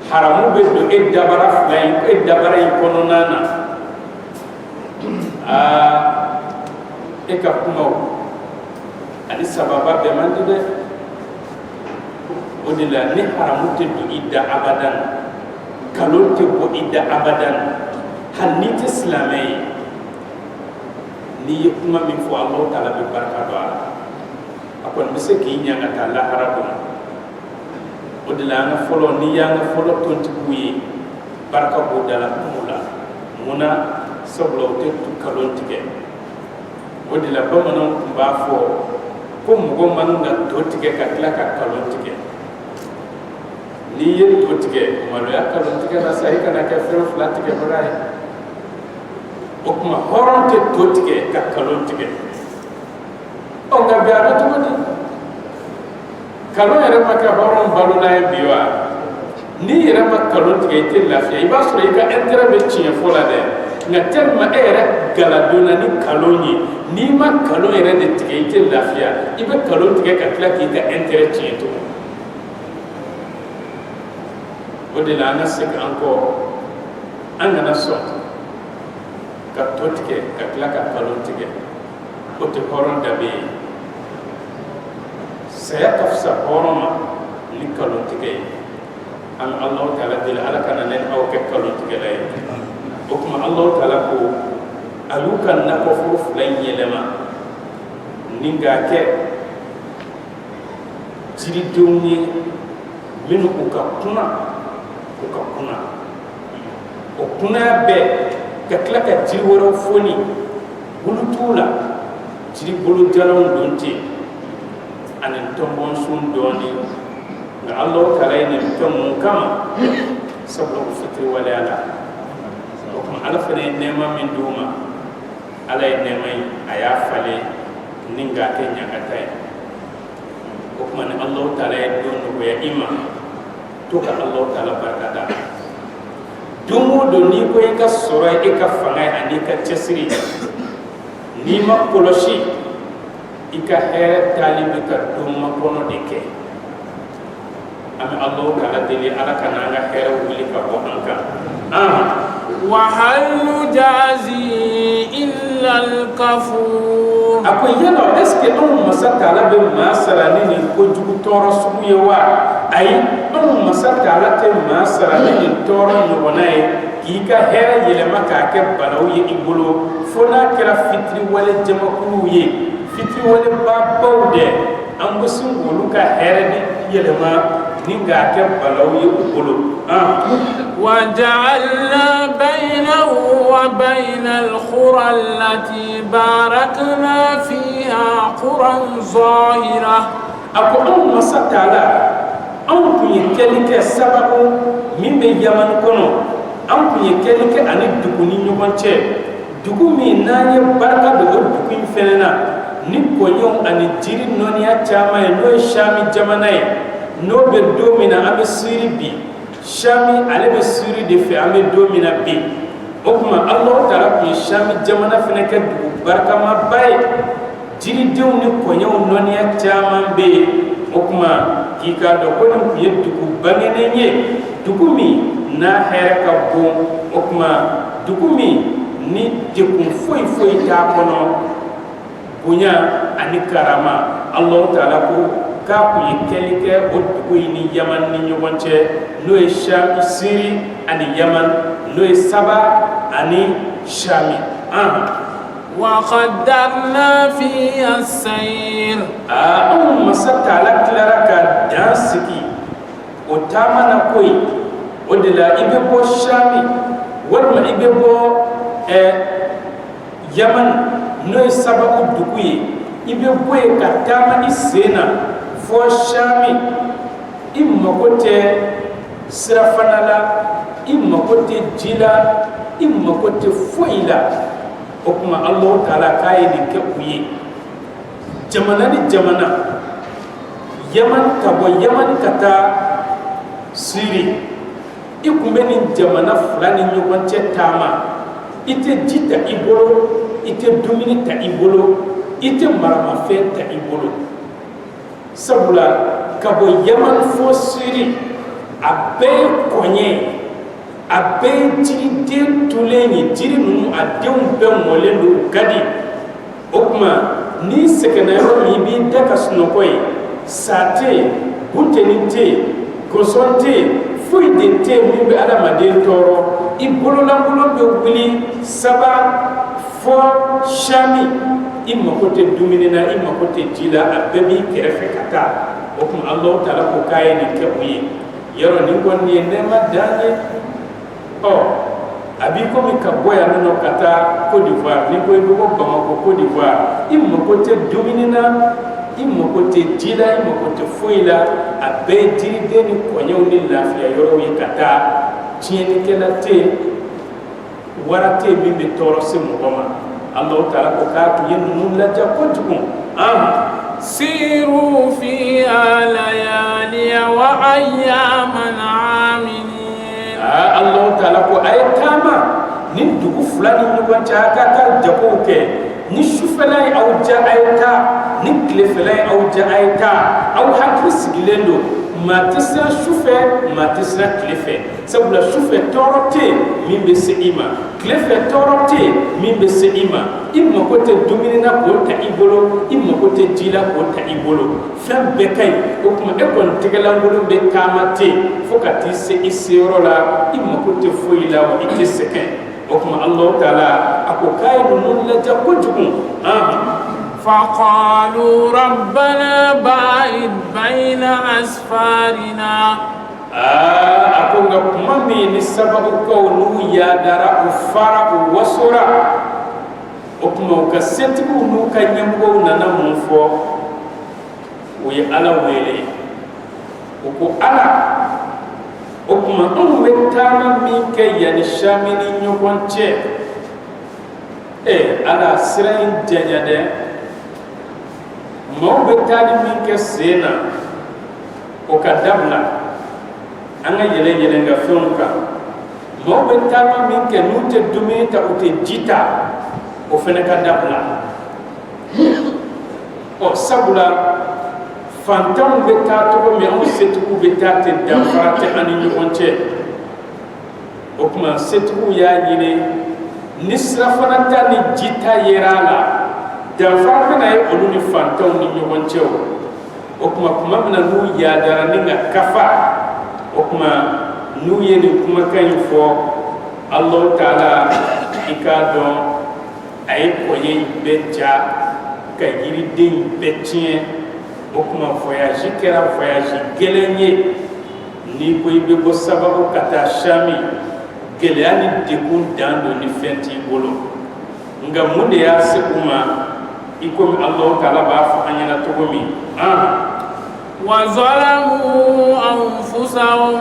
haramu bɛ don e dabara in kɔnɔna na e ka kumaw ani sababa bɛɛ man di dɛ o de la ni haramu tɛ don i da abadan kalon tɛ bɔ i da abadan hali n'i tɛ silamɛ ye n'i ye kuma min fɔ Alahu Taala bɛ barika don a la a kɔni bɛ se k'i ɲɛ ka taa lahara kɔnɔ o de la an ka fɔlɔ n'i y'an ka fɔlɔ tontigiw ye barika b'o da la kumu la munna sabula o tɛ kalon tigɛ o de la bamananw tun b'a fɔ ko mɔgɔ man ka to tigɛ ka tila ka kalon tigɛ n'i ye to tigɛ maloya kalon tigɛ la sa i kana kɛ fɛn fila tigɛbaga ye o tuma hɔrɔn tɛ to tigɛ ka kalon tigɛ nka bi a bɛ cogo di kalon yɛrɛ ma kɛ hɔrɔn balola ye bi wa n'i yɛrɛ ma kalon tigɛ i tɛ lafiya i b'a sɔrɔ i ka intérêt bɛ tiɲɛ fɔ la dɛ nka tellement e yɛrɛ galadonna ni kalon ye n'i ma kalon yɛrɛ de tigɛ i tɛ lafiya i bɛ kalon tigɛ ka tila k'i ka intérêt tiɲɛ tugun o de la an ka segin an kɔ an kana sɔn ka to tigɛ ka tila ka kalon tigɛ o tɛ hɔrɔn danbe ye saya ka fisa hɔrɔn ma ni kalon tigɛ ye an bɛ Alahu Taala deli Ala kana ne aw kɛ kalon tigɛla ye o tuma Alahu Taala ko a y'u ka nakɔforo fila in yɛlɛma ni k'a kɛ jiridenw ye minnu u ka kuna o kunaya bɛɛ ka tila ka jiri wɛrɛw foni bulu t'u la jiri bolo jalanw don ten ani tɔnbɔnsun dɔɔni nka Alahu Taala ye nin fɛn mun kama sabula u fitiri waleya la o tuma Ala fana ye nɛɛma min d'u ma Ala ye nɛɛma in a y'a falen ni k'a kɛ ɲagata ye o tuma ni Alahu Taala ye don nɔgɔya i ma to ka Alahu Taala barika da don o don n'i ko i ka sɔrɔ ye i ka fanga ye ani i ka cɛsiri n'i ma kɔlɔsi i ka hɛrɛ taali bɛ ka don makɔnɔ de kɛ an bɛ Alahu Taala deli Ala kana an ka hɛrɛ wuli ka bɔ an kan وهل نجازي إلا الكفور a ko yala est-ce que anw masa Taala bɛ maa sara ni nin kojugu tɔɔrɔ sugu ye wa ayi anw masa Taala tɛ maa sara ni nin tɔɔrɔ ɲɔgɔnna ye k'i ka hɛrɛ yɛlɛma k'a kɛ balaw ye i bolo fo n'a kɛra fitiriwale jamakuluw ye fitiriwale babaw dɛ an bɛ sin k'olu ka hɛrɛ de yɛlɛma ni k'a kɛ balaw ye u bolo وجعلنا بينه وبين القرى التي باركنا فيها قرى ظاهرة ako anw masa Taala anw tun ye kɛli kɛ sababu min bɛ Yamani kɔnɔ anw tun ye kɛli kɛ ani dugu ni ɲɔgɔn cɛ dugu min n'an ye barika don o dugu in fɛnɛ na ni kɔɲɔw ani jiri nɔniya caman ye n'o ye Sami jamana ye n'o bɛ don min na an bɛ siri bi Sami ale bɛ siri de fɛ an bɛ don min na bi o tuma Alahu Taala tun ye Sami jamana fɛnɛ kɛ dugu barikamaba ye jiridenw ni kɔɲɔw nɔniya caman bɛ yen o tuma k'i k'a dɔn ko nin tun ye dugu bangenen ye dugu min n'a hɛrɛ ka bon o tuma dugu min ni degun foyi foyi t'a kɔnɔ bonya ani karama Alahu Taala ko k'a tun ye kɛli kɛ o dugu in ni Yaman ni ɲɔgɔn cɛ n'o ye Sami Siri ani Yaman n'o ye Saba ani Sami وقدرنا فيها السير anw masa Taala tilara ka dan sigi o taama na ko ye o de la i bɛ bɔ Sami walima i bɛ bɔ Yaman n'o ye Sababu dugu ye i bɛ bɔ yen ka taama i sen na fɔ Sami i mago tɛ sirafana la i mago tɛ ji la i mago tɛ foyi la o kuma Allah taala kaye ni ke uye jamana ni jamana Yaman kabo Yaman kata Siri ikumbe ni jamana fulani ɲɔgɔn cɛ taama ite jita ibolo ite dumuni ta ibolo ite maramafɛn ta ibolo sabula kabo Yaman fo Siri a bɛɛ ye kɔɲɛ a bɛɛ ye jiriden tulen ye jiri ninnu a denw bɛɛ mɔlen don gadi o kuma n'i sɛgɛnna yɔrɔ min i b'i da ka sunɔgɔ ye sa tɛ yen bunteni tɛ yen gɔsɔn tɛ yen foyi de tɛ yen min bɛ adamaden tɔɔrɔ i bololankolon bɛ wuli saba fɔ sami i mako tɛ dumuni na i mako tɛ ji la a bɛɛ b'i kɛrɛfɛ ka taa o kuma Alahu taala ko k'a ye nin kɛ u ye yɔrɔ nin kɔni ye nɛɛma dan ye a b'i komi ka bɔ yan nɔ ka taa Côte d'Ivoire ni ko i bɛ bɔ Bamako Côte d'Ivoire i mako tɛ dumuni na i mako tɛ ji la i mako tɛ foyi la a bɛɛ ye jiriden ni kɔɲɛw ni lafiya yɔrɔw ye ka taa tiɲɛnikɛla tɛ yen wara tɛ yen min bɛ tɔɔrɔ se mɔgɔ ma Alahu taala ko k'a tun ye ninnu ladiya kojugu سيروا فيها ليالي وأياما عاملين الله تعالى ko ay tama nin dugu fulani ɲɔgɔn cɛ a ka taa jagow kɛ ni sufɛla ye aw ja a ye taa ni tilefɛla ye aw ja a ye taa aw hakili sigilen don maa tɛ siran sufɛ maa tɛ siran tilefɛ sabula sufɛ tɔɔrɔ tɛ yen min bɛ se i ma tilefɛ tɔɔrɔ tɛ yen min bɛ se i ma i mako tɛ dumuni na k'o ta i bolo i mako tɛ ji la k'o ta i bolo fɛn bɛɛ ka ɲi o tuma e kɔni tɛgɛlankolon bɛ taama ten fo ka t'i se i seyɔrɔ la i mako tɛ foyi la wa i tɛ sɛgɛn o tuma Alahu taala a ko k'a ye ninnu ladiya kojugu فقالوا ربنا باعد بين أسفارنا ako nga kuma min ni sababu kaw n'u yadara u fara u wasora o kuma u ka setigiw n'u ka ɲɛmɔgɔw nana mun fɔ u ye Ala wele u ko Ala o kuma anw bɛ taama min kɛ yanni Sami ni ɲɔgɔn cɛ Ala sira in janya dɛ maaw bɛ taali min kɛ sen na o ka dabila an ka yɛlɛ ka fɛnw kan maaw bɛ taama min kɛ n'u tɛ dumuni ta u tɛ ji ta o fana ka dabila sabula fantanw bɛ taa cogo min anw setigiw bɛ taa ten danfara tɛ an ni ɲɔgɔn cɛ o tuma setigiw y'a ɲini ni sirafana ta ni ji ta yer'a la danfara bɛna ye olu ni fantanw ni ɲɔgɔn cɛ o kuma min na n'u yadara ni ka kafa o kuma n'u ye nin kumakan in fɔ Alahu taala i k'a dɔn a ye kɔɲɛ in bɛɛ ja ka yiriden in bɛɛ tiɲɛ o kuma voyage kɛra voyage gɛlɛn ye n'i ko i bɛ bɔ sababu ka taa Sami gɛlɛya ni degun dan don ni fɛn t'i bolo nka mun de y'a se u ma i komi Alahu taala b'a fɔ an ɲɛna cogo min وظلموا أنفسهم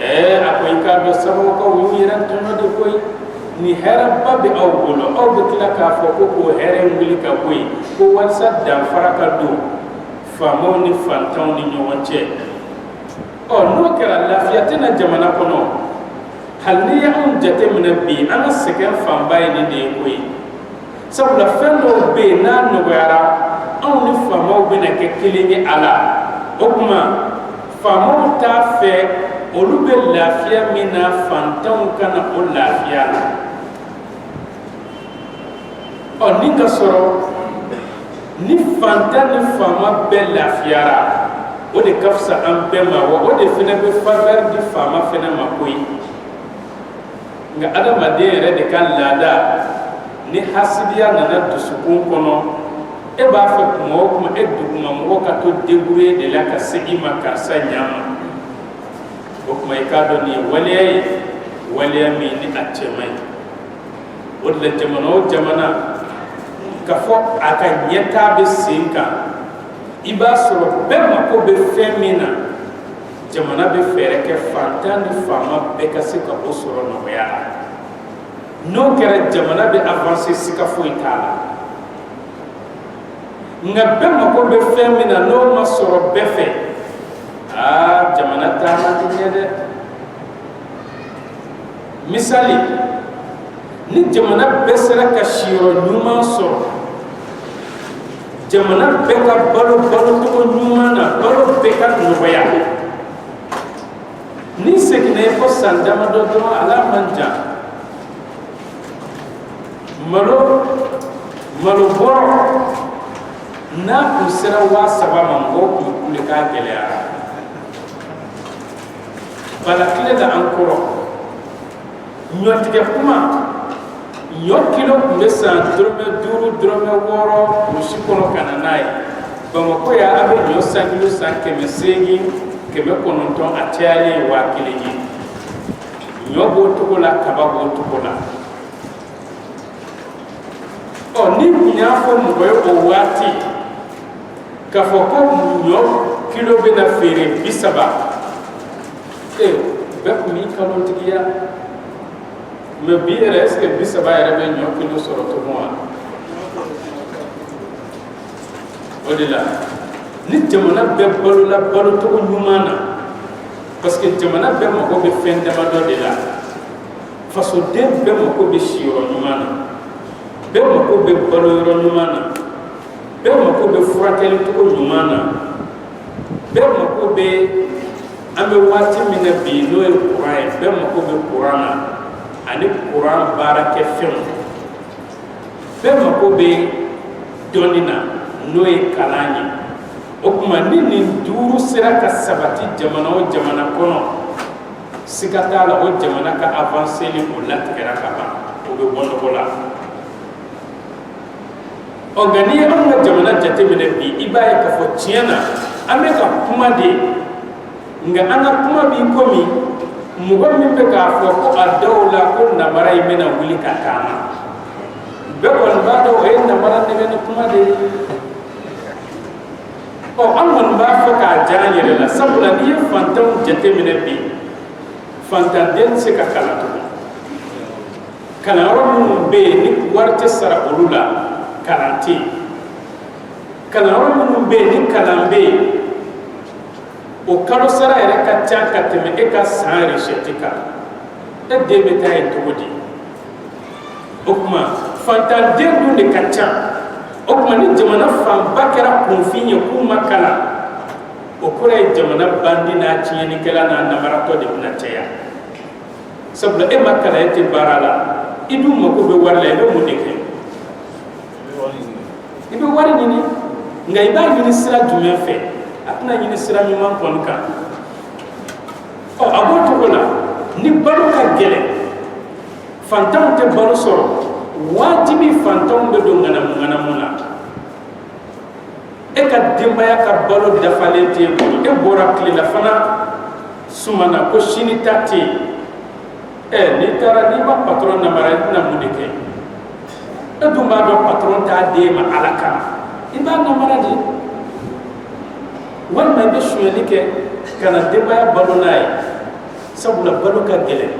a ko i k'a dɔn sababukaw y'u yɛrɛ tɔɲɔ de koyi ni hɛrɛba bɛ aw bolo aw bɛ tila k'a fɔ ko k'o hɛrɛ in wuli ka bɔ yen ko walasa danfara ka don faamaw ni fantanw ni ɲɔgɔn cɛ n'o kɛra lafiya tɛna jamana kɔnɔ hali n'i ye anw jateminɛ bi an ka sɛgɛn fanba ye nin de ye koyi sabula fɛn dɔw bɛ yen n'a nɔgɔyara anw ni faamaw bɛna kɛ kelen ye a la o kuma faamaw t'a fɛ olu bɛ lafiya min na fantanw kana o lafiya la ni ka sɔrɔ ni fantan ni faama bɛɛ lafiyara o de ka fisa an bɛɛ ma wa o de fana bɛ faveur di faama fana ma koyi nka adamaden yɛrɛ de ka laada ni hasidiya nana dusukun kɔnɔ e b'a fɛ kuma o kuma e dugumamɔgɔ ka to débrouiller de la ka se i ma karisa ɲama o kuma i k'a dɔn nin ye waleya ye waleya min ni a cɛ man ɲi o de la jamana o jamana ka fɔ a ka ɲɛtaa bɛ sen kan i b'a sɔrɔ bɛɛ mako bɛ fɛn min na jamana bɛ fɛɛrɛ kɛ fantan ni faama bɛɛ ka se ka o sɔrɔ nɔgɔya la no kɛra jamana bɛ avancer sika foyi t'a la nka bɛɛ mako bɛ fɛn min na n'o ma sɔrɔ bɛɛ fɛ jamana taama tɛ ɲɛ dɛ misali ni jamana bɛɛ sera ka siyɔrɔ ɲuman sɔrɔ jamana bɛɛ ka balo cogo ɲuman na balo bɛɛ ka nɔgɔya ni seginna i ko san damadɔ dɔrɔn ala man jan malo bɔrɔ n'a kun sera 3,000 ma mɔgɔw kun kule k'a gɛlɛyara bala tile la an kɔrɔ ɲɔtigɛ kuma ɲɔ kilo kun bɛ san dɔrɔmɛ 5 dɔrɔmɛ 6 rusi kɔnɔ ka na n'a ye Bamako ya a bɛ ɲɔ san kilo san 800 900 a cayalen 1,000 ye ɲɔ b'o cogo la kaba b'o cogo la ni kun y'a fɔ mɔgɔ ye o waati k'a fɔ ko ɲɔ kilo bɛna feere 30 bɛɛ kun b'i kalontigiya mais bi yɛrɛ est-ce que 30 yɛrɛ bɛ ɲɔ kilo sɔrɔ tugun wa o de la ni jamana bɛɛ balola balocogo ɲuman na parce que jamana bɛɛ mago bɛ fɛn damadɔ de la fasoden bɛɛ mago bɛ siyɔrɔ ɲuman na bɛɛ mako bɛ balo yɔrɔ ɲuman na bɛɛ mako bɛ furakɛli cogo ɲuman na bɛɛ mako bɛ an bɛ waati min na bi n'o ye kuran ye bɛɛ mako bɛ kuran na ani kuran baarakɛ fɛnw bɛɛ mako bɛ dɔnni na n'o ye kalan ye o tuma ni nin 5 sera ka sabati jamana o jamana kɔnɔ siga t'a la o jamana ka avancer ni o latigɛra ka ban o bɛ bɔ nɔgɔ la nka n'i ye anw ka jamana jateminɛ bi i b'a ye k'a fɔ tiɲɛ na an bɛ ka kuma de nka an ka kuma b'i komi mɔgɔ min bɛ k'a fɔ ko a dɔw la ko namara in bɛna wuli ka taama bɛɛ kɔni b'a dɔn o ye namara nɛgɛ ni kuma de ye an kɔni b'a fɔ k'a diya an yɛrɛ la sabula n'i ye fantanw jateminɛ bi fantanden tɛ se ka kalan tugun kalanyɔrɔ minnu bɛ yen ni wari tɛ sara olu la kalan tɛ yen kalanyɔrɔ minnu bɛ yen ni kalan bɛ yen o kalo sara yɛrɛ ka ca ka tɛmɛ e ka san resɛti kan e den bɛ taa yen cogo di o tuma fantanden dun de ka ca o tuma ni jamana fanba kɛra kunfin ye k'u ma kalan o kɔrɔ ye jamana bandi n'a tiɲɛnikɛla n'a namaratɔ de bɛna caya sabula e ma kalan e tɛ baara la i dun mako bɛ wari la i bɛ mun de kɛ i bɛ wari ɲini nka i b'a ɲini sira jumɛn fɛ a tɛna ɲini sira ɲuman kɔni kan a b'o cogo la ni balo ka gɛlɛn fantanw tɛ balo sɔrɔ wajibi fantanw bɛ don ŋanamu na e ka denbaya ka balo dafalen t'e bolo e bɔra tilelafana sumana ko sini ta tɛ yen n'i taara n'i ma patron namara i tɛna mun de kɛ e dun b'a dɔn patron t'a d'e ma ala kama i b'a namara de walima i bɛ sonyɛli kɛ ka na denbaya balo n'a ye sabula balo ka gɛlɛn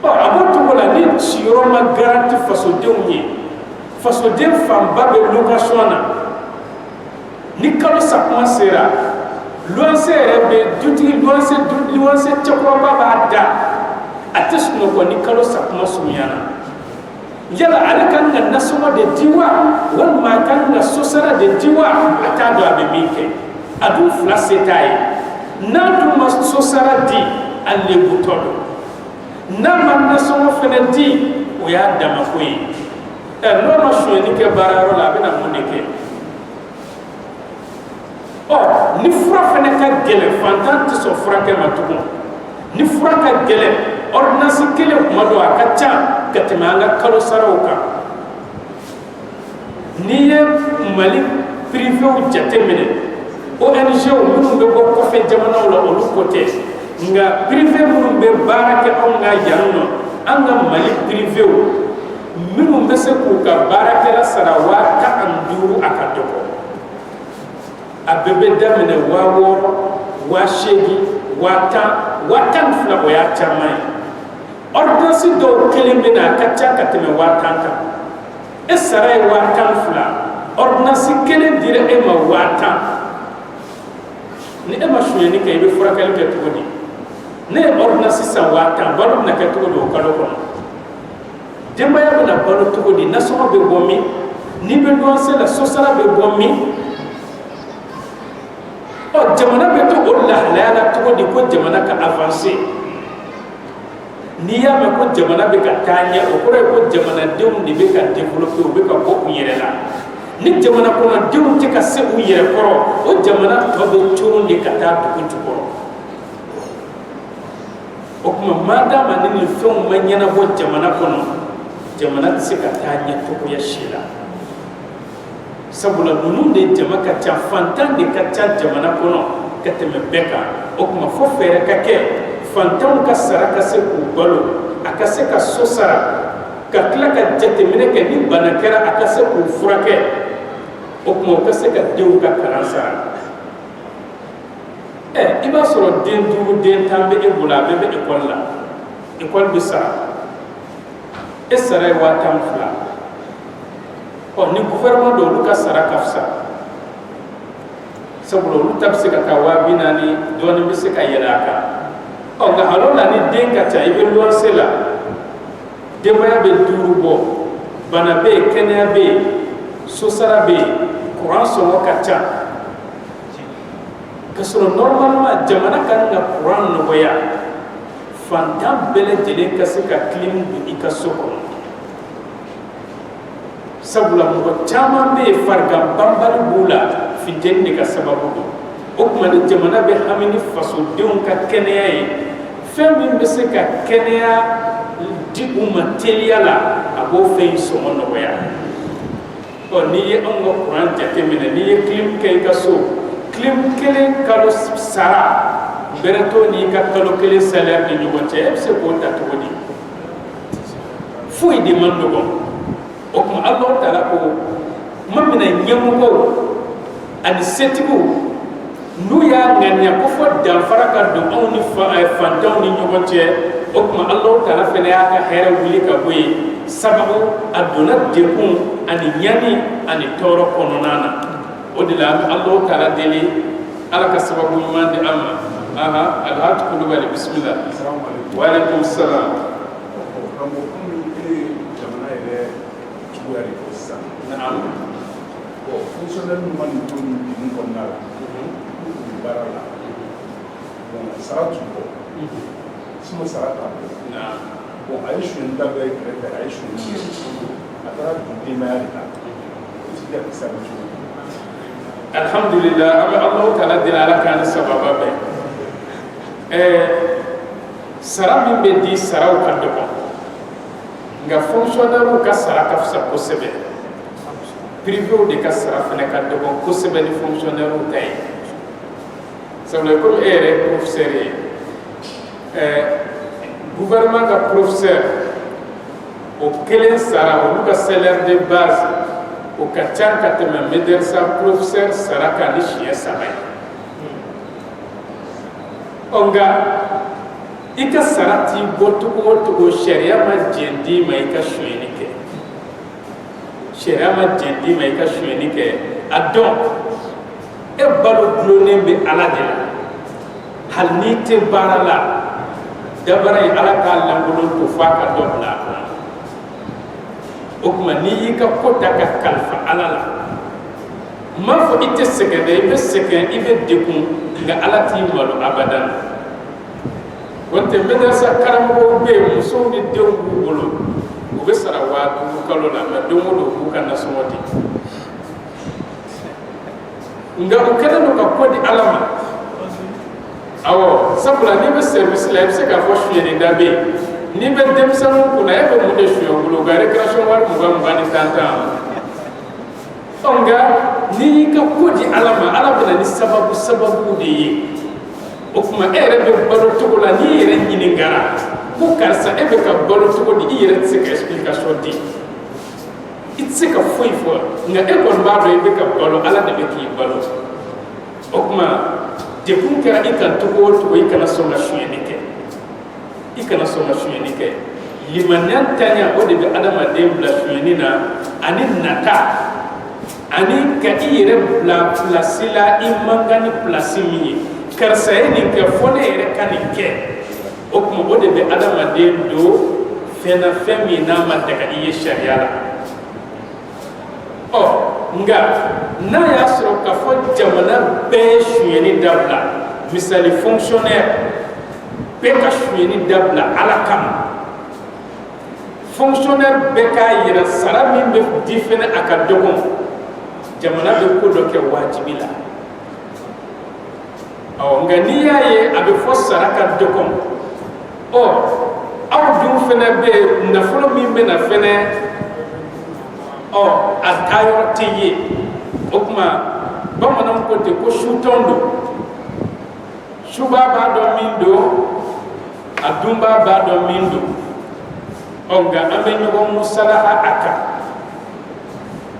a b'o cogo la ni siyɔrɔ ma garanti fasodenw ye fasoden fanba bɛ location na ni kalo sakuma sera luwanse yɛrɛ bɛ dutigi luwanse cɛkɔrɔba b'a da a tɛ sunɔgɔ ni kalo sakuma surunyana yala ale kan ka nasɔngɔ de di wa walima a kan ka sosara de di wa a t'a dɔn a bɛ min kɛ a dun fila se t'a ye n'a dun ma sosara di a lebutɔ don n'a ma nasɔngɔ fana di o y'a damako ye n'o ma sonyɛli kɛ baarayɔrɔ la a bɛna mun de kɛ ni fura fana ka gɛlɛn fantan tɛ sɔn furakɛ ma tugun ni fura ka gɛlɛn ordonnance kelen kuma dɔ a ka ca ka tɛmɛ an ka kalo saraw kan n'i ye mali privéw jateminɛ ONG minnu bɛ bɔ kɔfɛ jamanaw la olu ko tɛ nka privé minnu bɛ baara kɛ anw ka yan nɔ an ka mali privéw minnu bɛ se k'u ka baarakɛla sara 15,000 a ka dɔgɔ a bɛɛ bɛ daminɛ 6,000 8,000 10,000 10,000 o y'a caman ye ordonnance do kelen bena ka ca ka tɛmɛ 10,000 kan e sara ye 10,000 ordonnance kelen dira e ma 10,000 ni e ma suyani kɛ i bɛ furakɛli kɛ cogo di ne ye ordonnance san 10,000 balo bɛna kɛ cogo di o kalo kɔnɔ denbaya bɛna balo cogo di nasɔngɔ bɛ bɔ min ni bɛ luwanse la sosara bɛ bɔ min jamana bɛ to o lahalaya la cogo di ko jamana ka avancer n'i y'a mɛn ko jamana bɛ ka taa ɲɛ o kɔrɔ ye ko jamanadenw de bɛ ka développer u bɛ ka bɔ u yɛrɛ la ni jamana kɔnɔdenw tɛ ka se u yɛrɛ kɔrɔ o jamana tɔ bɛ coron de ka taa dugu jukɔrɔ o tuma maadama ni nin fɛnw ma ɲɛnabɔ jamana kɔnɔ jamana tɛ se ka taa ɲɛ cogoya si la sabula ninnu de jama ka ca fantan de ka ca jamana kɔnɔ ka tɛmɛ bɛɛ kan o tuma fo fɛɛrɛ ka kɛ fantanw ka sara ka se k'u balo a ka se ka so sara ka tila ka jateminɛ kɛ ni bana kɛra a ka se k'u furakɛ o tuma o ka se ka denw ka kalan sara i b'a sɔrɔ den 5 den 10 bɛ e bolo a bɛɛ bɛ ekɔli la ekɔli bɛ sara e sara ye 10,000 ni gouvernement do olu ka sara ka fisa sabula olu ta bɛ se ka taa 40,000 dɔɔnin bɛ se ka yɛlɛ a kan nka halo la ni den ka ca i bɛ luwanse la denbaya bɛ 5 bɔ bana bɛ yen kɛnɛya bɛ yen sosara bɛ yen courant sɔngɔ ka ca ka sɔrɔ normalement jamana kan ka courant nɔgɔya fantan bɛɛ lajɛlen ka se ka clim don i ka so kɔnɔ sabula mɔgɔ caman bɛ yen farigan banbali b'u la funteni de ka sababu don o tuma ni jamana bɛ hami ni fasodenw ka kɛnɛya ye fɛn min bɛ se ka kɛnɛya di u ma teliya la a b'o fɛn in sɔngɔ nɔgɔya n'i ye anw ka courant jateminɛ n'i ye clim kɛ i ka so clim kelen kalo sara bɛrɛ t'o n'i ka kalo kelen salaire ni ɲɔgɔn cɛ e bɛ se k'o ta cogo di foyi de man nɔgɔn o tuma Alahu Taala ko tuma min na ɲɛmɔgɔw ani setigiw n'u y'a ŋaniya ko fɔ danfara ka don anw ni fantanw ni ɲɔgɔn cɛ o tuma Alahu Taala fɛnɛ y'a ka hɛrɛ wuli ka bɔ yen sababu a donna degun ani ɲani ani tɔɔrɔ kɔnɔna na o de la an bɛ Alahu Taala deli Ala ka sababu ɲuman di an ma Alhaji Kulubali bisimila wa alaikum salam naam fonctionnaire man ko ni ko na la bara la bon sara tu ko simo sara ta naam bon ay shun da be krete ay shun ni atara du ma ya ta ci da sa ba alhamdulillah aba Allah Taala dina ala kan sababa be sara min be di saraw ka dogo nga fonctionnaire ka sara ka fisa kosɛbɛ privé de ka sara fana ka dogo kosɛbɛ ni fonctionnaire ta ye sabula comme e yɛrɛ professeur ye gouvernement ka professeur o kelen sara olu ka salaire de base o ka ca ka tɛmɛ médecin professeur sara kan ni siɲɛ 3 ye nka i ka sara t'i bɔ cogo o cogo sariya ma jɛn d'i ma i ka sonyɛni kɛ sariya ma jɛn d'i ma i ka sonyɛni kɛ a dɔn e balo dulonnen bɛ Ala de la hali n'i tɛ baara la dabara ye Ala k'a lankolon to f'a ka dɔ bila a kɔnɔ o tuma n'i y'i ka ko ta ka kalifa Ala la n m'a fɔ i tɛ sɛgɛn dɛ i bɛ sɛgɛn i bɛ degun nka Ala t'i malo abadan wante médecin karamɔgɔw bɛ yen musow ni denw b'u bolo u bɛ sara 5000 kalo la nka don o don u b'u ka nasɔngɔ di nka u kɛlen don ka ko di Ala ma awɔ sabula n'i bɛ service la i bɛ se k'a fɔ sonyɛni da bɛ yen n'i bɛ denmisɛnninw kunna e bɛ mun de suɲɛ u bolo u ka récréation wari 20 ni 10 nka n'i y'i ka ko di Ala ma Ala bɛ na ni sababu de ye o tuma e yɛrɛ bɛ balo cogo la n'i yɛrɛ ɲininkara ko karisa e bɛ ka balo cogo di i yɛrɛ tɛ se ka explication di i tɛ se ka foyi fɔ nka e kɔni b'a dɔn i bɛ ka balo Ala de bɛ k'i balo o tuma degun kɛra i kan cogo o cogo i kana sɔn ka sonyɛni kɛ ikana soma suyeni ke limaniya tanya o de be adamaden bila suyeni na ani nata ani ka i yɛrɛ bila place la i man kan ni place min ye karisa ye nin kɛ fo ne yɛrɛ ka nin kɛ o tuma o de bɛ adamaden don fɛn na fɛn min n'a ma daga i ye sariya la ɔ nka n'a y'a sɔrɔ k'a fɔ jamana bɛɛ ye suyɛni dabila misali fonctionnaire bɛɛ ka suyɛni dabila ala kama fonctionnaire bɛɛ k'a yɛrɛ sara min bɛ di fɛnɛ a ka dɔgɔ jamana bɛ ko dɔ kɛ wajibi la nka n'i y'a ye a bɛ fɔ sara ka dɔgɔ aw dun fɛnɛ bɛ nafolo min bɛ na fɛnɛ a taayɔrɔ tɛ ye o tuma bamananw ko ten ko sutɔn don suba b'a dɔn min don a dunba b'a dɔn min don nka an bɛ ɲɔgɔn musalaha a kan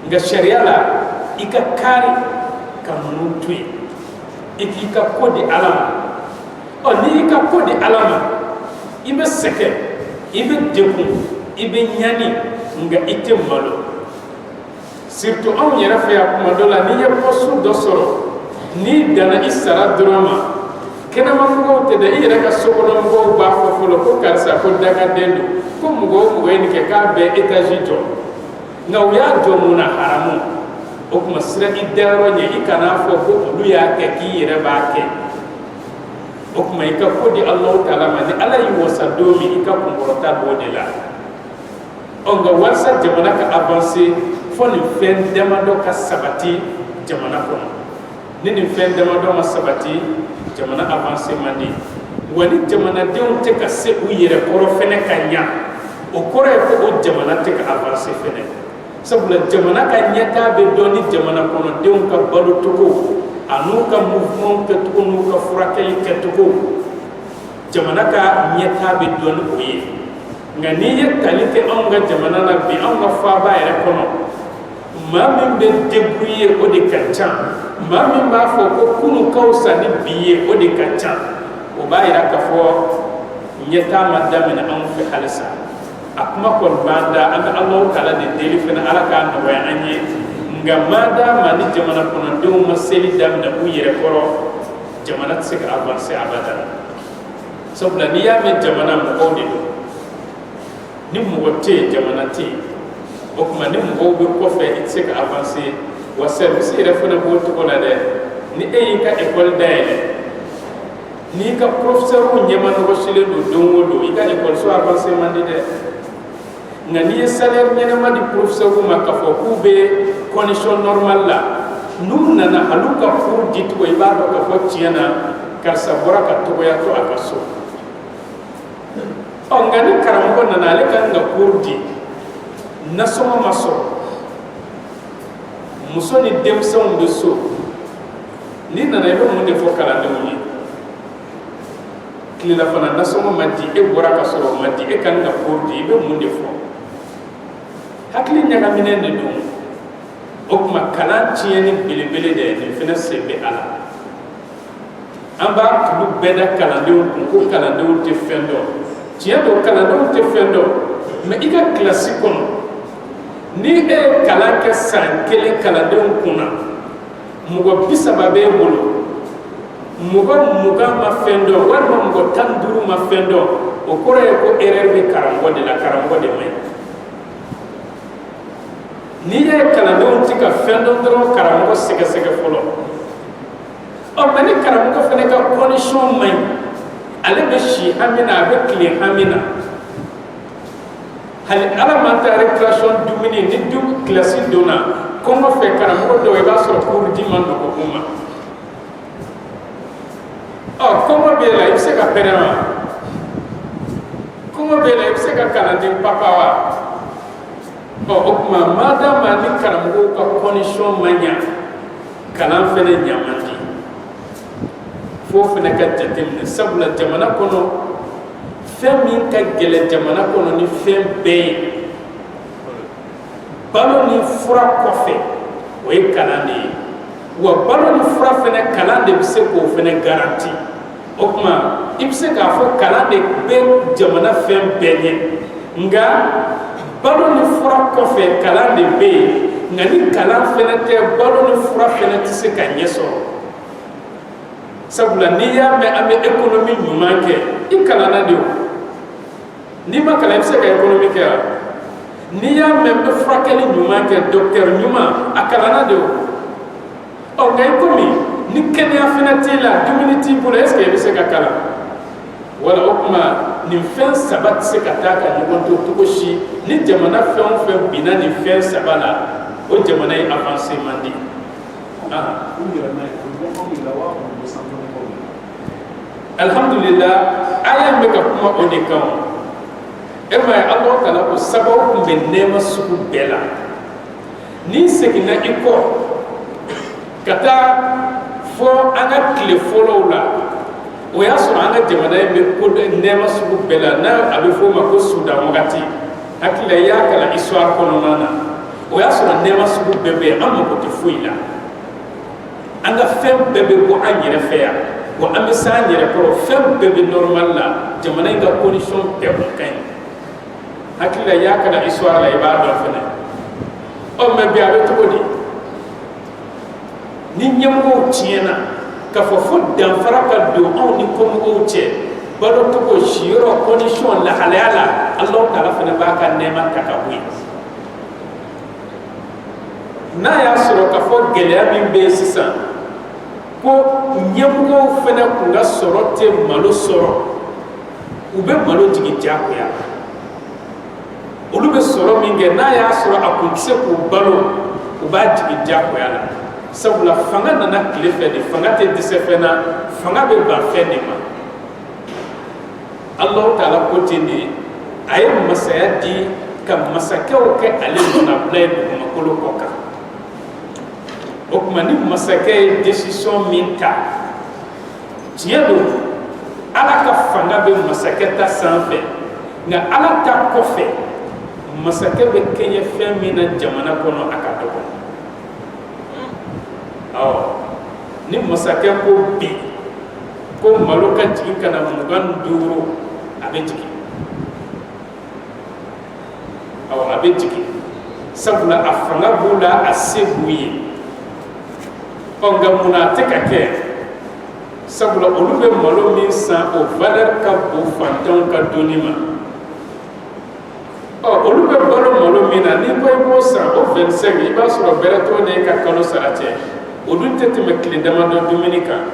nka sariya la i ka kari ka ninnu to yen i k'i ka ko di ala ma n'i y'i ka ko di ala ma i bɛ sɛgɛn i bɛ degun i bɛ ɲani nka i tɛ malo surtout anw yɛrɛ fɛ yan kuma dɔ la n'i ye poste dɔ sɔrɔ n'i danna i sara dɔrɔn ma kɛnɛmamɔgɔw tɛ dɛ i yɛrɛ ka sokɔnɔmɔgɔw b'a fɔ fɔlɔ ko karisa ko dagaden don ko mɔgɔ o mɔgɔ ye nin kɛ k'a bɛ étage jɔ nka u y'a jɔ mun na haramu o tuma sira i dayɔrɔ ɲɛ i kan'a fɔ ko olu y'a kɛ k'i yɛrɛ b'a kɛ o tuma i ka ko di Alahu Taala ma ni ala y'i wasa don min i ka kunkɔrɔta b'o de la nka walasa jamana ka avancer fo nin fɛn damadɔ ka sabati jamana kɔnɔ ni nin fɛn damadɔ ma sabati jamana avancer man di wa ni jamanadenw tɛ ka se u yɛrɛ kɔrɔ fɛnɛ ka ɲa o kɔrɔ ye ko o jamana tɛ ka avancer fɛnɛ sabula jamana ka ɲɛtaa bɛ dɔn ni jamana kɔnɔdenw ka balo cogo a n'u ka mouvement kɛcogo n'u ka furakɛli kɛcogo jamana ka ɲɛtaa bɛ dɔn ni o ye nka n'i ye tali kɛ anw ka jamana la bi anw ka faaba yɛrɛ kɔnɔ maa min bɛ débrouiller o de ka ca maa min b'a fɔ ko kunun ka fisa ni bi ye o de ka ca o b'a yira k'a fɔ ɲɛtaa ma daminɛ anw fɛ halisa a kuma kɔni b'an da an bɛ Alahu Taala de deli fɛnɛ ala k'a nɔgɔya an ye nka maa d'a ma ni jamana kɔnɔdenw ma seli daminɛ u yɛrɛ kɔrɔ jamana tɛ se ka avancer abada sabula n'i y'a mɛn jamana mɔgɔw de don ni mɔgɔ tɛ yen jamana tɛ yen o tuma ni mɔgɔw bɛ kɔfɛ i tɛ se ka avancer wa service yɛrɛ fana b'o cogo la dɛ ni e y'i ka école dayɛlɛ n'i ka professeur ɲɛma nɔgɔsilen don don o don i ka école so avancer man di dɛ nka n'i ye salaire ɲɛnama di professeur ma k'a fɔ k'u bɛ condition normale la n'u nana hal'u ka cours di cogo i b'a dɔn k'a fɔ tiɲɛ na karisa bɔra ka tɔgɔya to a ka so nka ni karamɔgɔ nana ale kan ka cours di nasɔngɔ ma sɔrɔ muso ni denmisɛnw bɛ so n'i nana i bɛ mun de fɔ kalandenw ye tilelafana nasɔngɔ ma di e bɔra ka sɔrɔ o ma di e kan ka cours di i bɛ mun de fɔ hakili ɲagaminen de don o tuma kalan tiɲɛni belebele de nin fɛnɛ sen bɛ a la an b'a tulu bɛɛ da kalandenw kun ko kalandenw tɛ fɛn dɔn tiɲɛ don kalandenw tɛ fɛn dɔn mɛ i ka kilasi kɔnɔ ni e ye kalan kɛ san kelen kalandenw kunna mɔgɔ 30 b'e bolo mɔgɔ 20 ma fɛn dɔn walima mɔgɔ 15 ma fɛn dɔn o kɔrɔ ye ko erreur bɛ karamɔgɔ de la karamɔgɔ de man ɲi n'i ye kalandenw tɛ ka fɛn dɔn dɔrɔn karamɔgɔ sɛgɛsɛgɛ fɔlɔ mɛ ni karamɔgɔ fana ka condition man ɲi ale bɛ si hami na a bɛ tile hami na hali ala ma ta récréation dumuni ni kilasi donna kɔngɔ fɛ karamɔgɔ dɔw i b'a sɔrɔ cours di man nɔgɔ u ma kɔngɔ b'e la i bɛ se ka pɛrɛn wa kɔngɔ b'e la i bɛ se ka kalanden papa wa o tuma maa d'a ma ni karamɔgɔw ka condition ma ɲa kalan fɛnɛ ɲa man di fo fɛnɛ ka jateminɛ sabula jamana kɔnɔ fɛn min ka gɛlɛn jamana kɔnɔ ni fɛn bɛɛ ye balo ni fura kɔfɛ o ye kalan de ye wa balo ni fura fɛnɛ kalan de bɛ se k'o fɛnɛ garanti o tuma ibse ka fo kala de be jamana fem benye nga balo ni fura ko fe kala de be ngani kala fenete balo ni fura fenete se ka nyeso sabula ni ya me ame economy nyumanke ikala na de ni ma kala ibse ka economy ke ni ya me be fura ke ni nyumanke docteur nyuma akala na de o ngay komi ni kenya fenete la community pour est-ce que ibse ka kala wala okuma ni fen sabat se ka ta ka nyugo to shi ni jamana fen bina ni fen sabala o jamana yi avancer mandi alhamdulillah aya me ka kuma o de kan e ma Allah taala ko sababu be nema suku bela ni sekina iko kata fo anga kile follow la o ya so anga jamana be ko nema suku bela na abi fo ma ko Sudan wakati akila ya kala histoire kono nana o ya so nema suku bebe amma ko te fuila anga fem bebe ko anyere feya ko amisa anyere ko fem bebe normal la jamana ga condition be ko kan akila ya kala histoire la ibado fene o me be abe to di ni nyamgo tiena ka fo dan faraka do on ni ko mo che bado to ko shiro condition la halala Allah taala fene ba ka nema takawi na ya soro ka fo gelea min be sisan ko nyamgo fene ko ga soro te malo soro ube malo tigi jakoya olu be soro min ge na ya soro akunse ko balo uba tigi jakoya la sabula fanga nana kile fe de fanga te disefena fanga be ba fe de ma Allah taala ko tindi ay masaya di kam masakaw ke ale na blay ko makolo koka o kuma ni masakay décision minta tielo ala ka fanga be masakata sanfe nga ala ta kofe masakay be kenye fe mina jamana kono akato ni masakɛ ko bi ko malo ka jigin kana mugan duuru a bɛ jigin a bɛ jigin sabula a fanga b'u la a se b'u ye nka munna a tɛ ka kɛ sabula olu bɛ malo min san o valeur ka bon fantanw ka donni ma olu bɛ balo malo min na n'i ko i b'o san o 25 i b'a sɔrɔ bɛrɛ t'o ne ka kalo sara cɛ o dun tɛ tɛmɛ tile damadɔ dumuni kan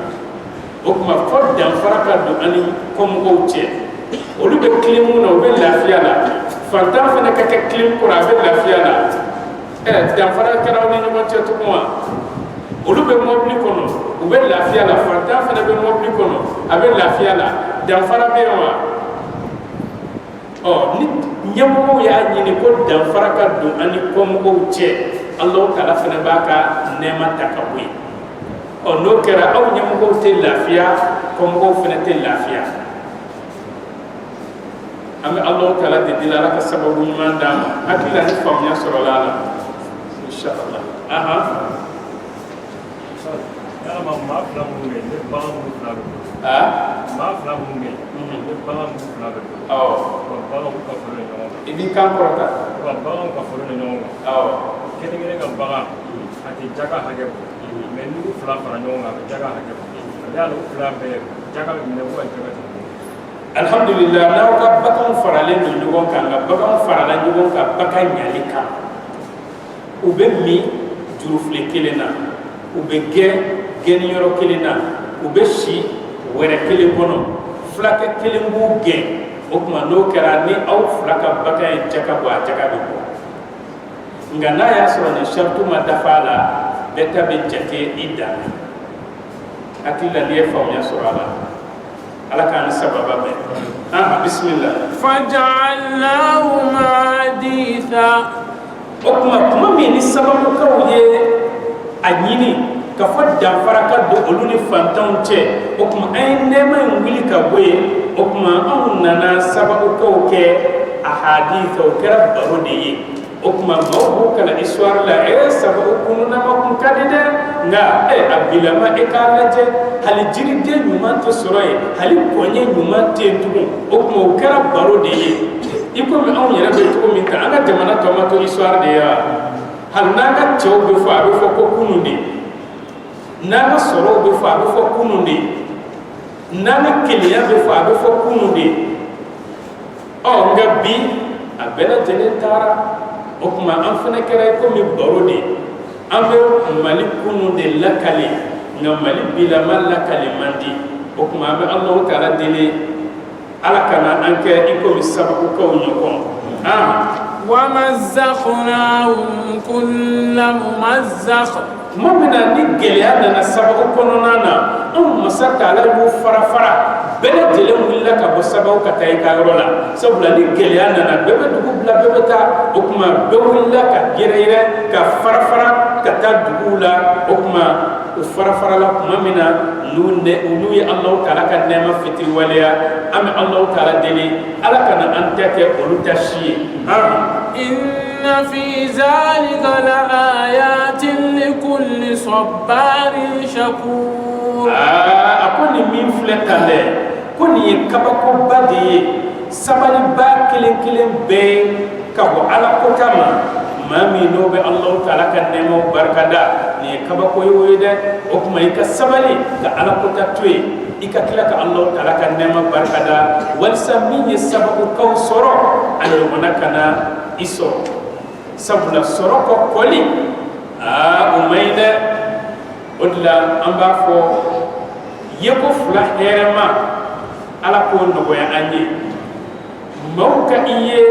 o kuma fɔ danfara ka don ani kɔmɔgɔw cɛ olu bɛ kilimu na u bɛ lafiya la fantan fana ka kɛ kilimu kɔrɔ a bɛ lafiya la danfara kɛra aw ni ɲɔgɔn cɛ tugun wa olu bɛ mɔbili kɔnɔ u bɛ lafiya la fantan fana bɛ mɔbili kɔnɔ a bɛ lafiya la danfara bɛ yen wa ni ɲɛmɔgɔw y'a ɲini ko danfara ka don ani kɔmɔgɔw cɛ Allah taala fana b'a ka nɛɛma ta ka bɔ yen n'o kɛra aw ɲɛmɔgɔw tɛ lafiya kɔmɔgɔw fana tɛ lafiya an bɛ Allah taala deli Ala ka sababu ɲuman d'a ma hakili la ni faamuya sɔrɔla a la inshallah yalama maa fila minnu bɛ yen ne bagan minnu fila bɛ maa fila minnu bɛ yen ne bagan minnu fila bɛ baganw ka foro ni ɲɔgɔn kan i b'i kan kɔrɔta baganw ka foro ni ɲɔgɔn kan kelen kelen ka bagan a tɛ jaga hakɛ bɔ mɛ n'u fila fara ɲɔgɔn kan a bɛ jaga hakɛ bɔ ale y'ale fila bɛɛ jaga bɛ minɛ ko jaga tɛ alhamdulillah n'aw ka baganw faralen don ɲɔgɔn kan nka baganw farala ɲɔgɔn kan bagan ɲali kan u bɛ min jurufile kelen na u bɛ gɛnniyɔrɔ kelen na u bɛ si wɛrɛ kelen kɔnɔ fulakɛ kelen b'u gɛn o tuma n'o kɛra ni aw fila ka bagan ye jaga bɔ a jaga bɛ bɔ nka n'a y'a sɔrɔ nin saratu ma dafa a la bɛɛ ta bɛ jate i dan hakili la n'i ye faamuya sɔrɔ a la ala k'an sababa bɛn bisimila. faja'alnahuma haditha. o kuma min ni sababukaw ye a ɲini ka fɔ danfara ka don olu ni fantanw cɛ o kuma an ye nɛɛma in wuli ka bɔ yen o kuma anw nana sababukaw kɛ a haditha o kɛra baro de ye o kuma maaw b'u kalan histoire la sababu kununama kun ka di dɛ nga abilama ekalaje hali jiride nyuma to soroye hali konye nyuma tentugu o kuma ukara baro de ye iko mi on yere be to mi ta anga jamana to ma to histoire de ya hal nanga cew be fa be fo ko kunundi nanga soro be fa be fo kunundi nanga kiliya be fa be fo kunundi o nga bi abela jene tara o kuma an fana kera ko mi baro de ambe mali kunundi lakali nga mali bilama lakali mandi o kuma be Allah taala dele ala kana anke iko mi sababu ko nyoko ومزقناهم كل ممزق مؤمنا نيجليا نانا سبب كونونا مسكت على يو فرافرا بلا جلم ولا كبو سبب كتاي كارولا سبلا نيجليا نانا بيبي دوبلا بيبتا اوكما بولا كجيريره كفرافرا كتا دولا اوكما وفرافرا لا مؤمنا نوني الله تعالى كنما فتي وليا ام الله تعالى دلي على كان انتك اولتشي إن في ذلك لآيات لكل صبار شكور أكون من فلتالي كون يكبكو بدي سبالي باكلين كلين بي كابو على كتاما مامي نوبي الله تعالى كنمو بركدا ني كبكو يويدا وكما يكا سبالي كعلى كتاتوي ika kila ka Allah taala kan nema barkada wal sammi sababu kaw soro al manakana iso sabula soro ko koli umayda odla amba fo yeko fula herema ala ko no ya anye mawka iye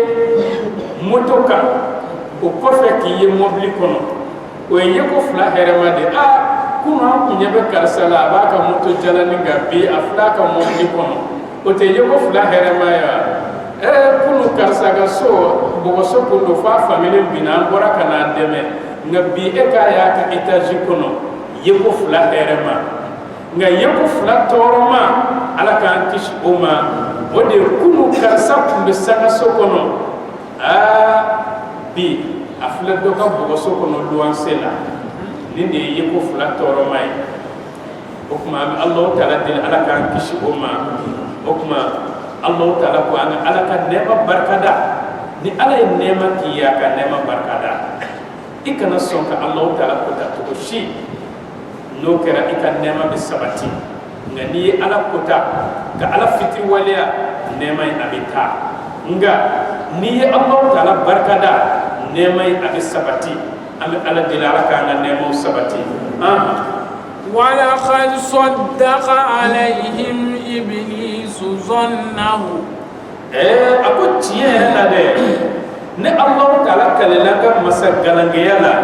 motoka o kofe ki ye mobli kono o yeko fula herema de kuna kunyebe karsala baka moto jalani gabi aflaka moni kono oteje ko fula herema ya kunu karsaga so bogoso kundo fa family bina ngora kana deme ngabi ekaya ka etaji kono yeko fula herema nga yeko fula toroma ala kan kish oma ode kunu karsa kumbe sanga so kono bi afla doka bogoso kono luansela nindi yeko fula toro mai okuma Allah taala din ala kan kishi umma okuma Allah taala ko ana ala kan nema barkada ni ala nema kiya kan nema barkada ikana sonka Allah taala ko ta to shi no kera ikan nema bisabati ngani ala kota ka ala fiti waliya nema abita nga ni Allah taala barkada nema abisabati على دلالة كان نمو سبتي ولقد صدق عليهم إبليس ظنه أكو تيه هذا ne Allah taala kalelaga masagalangeyala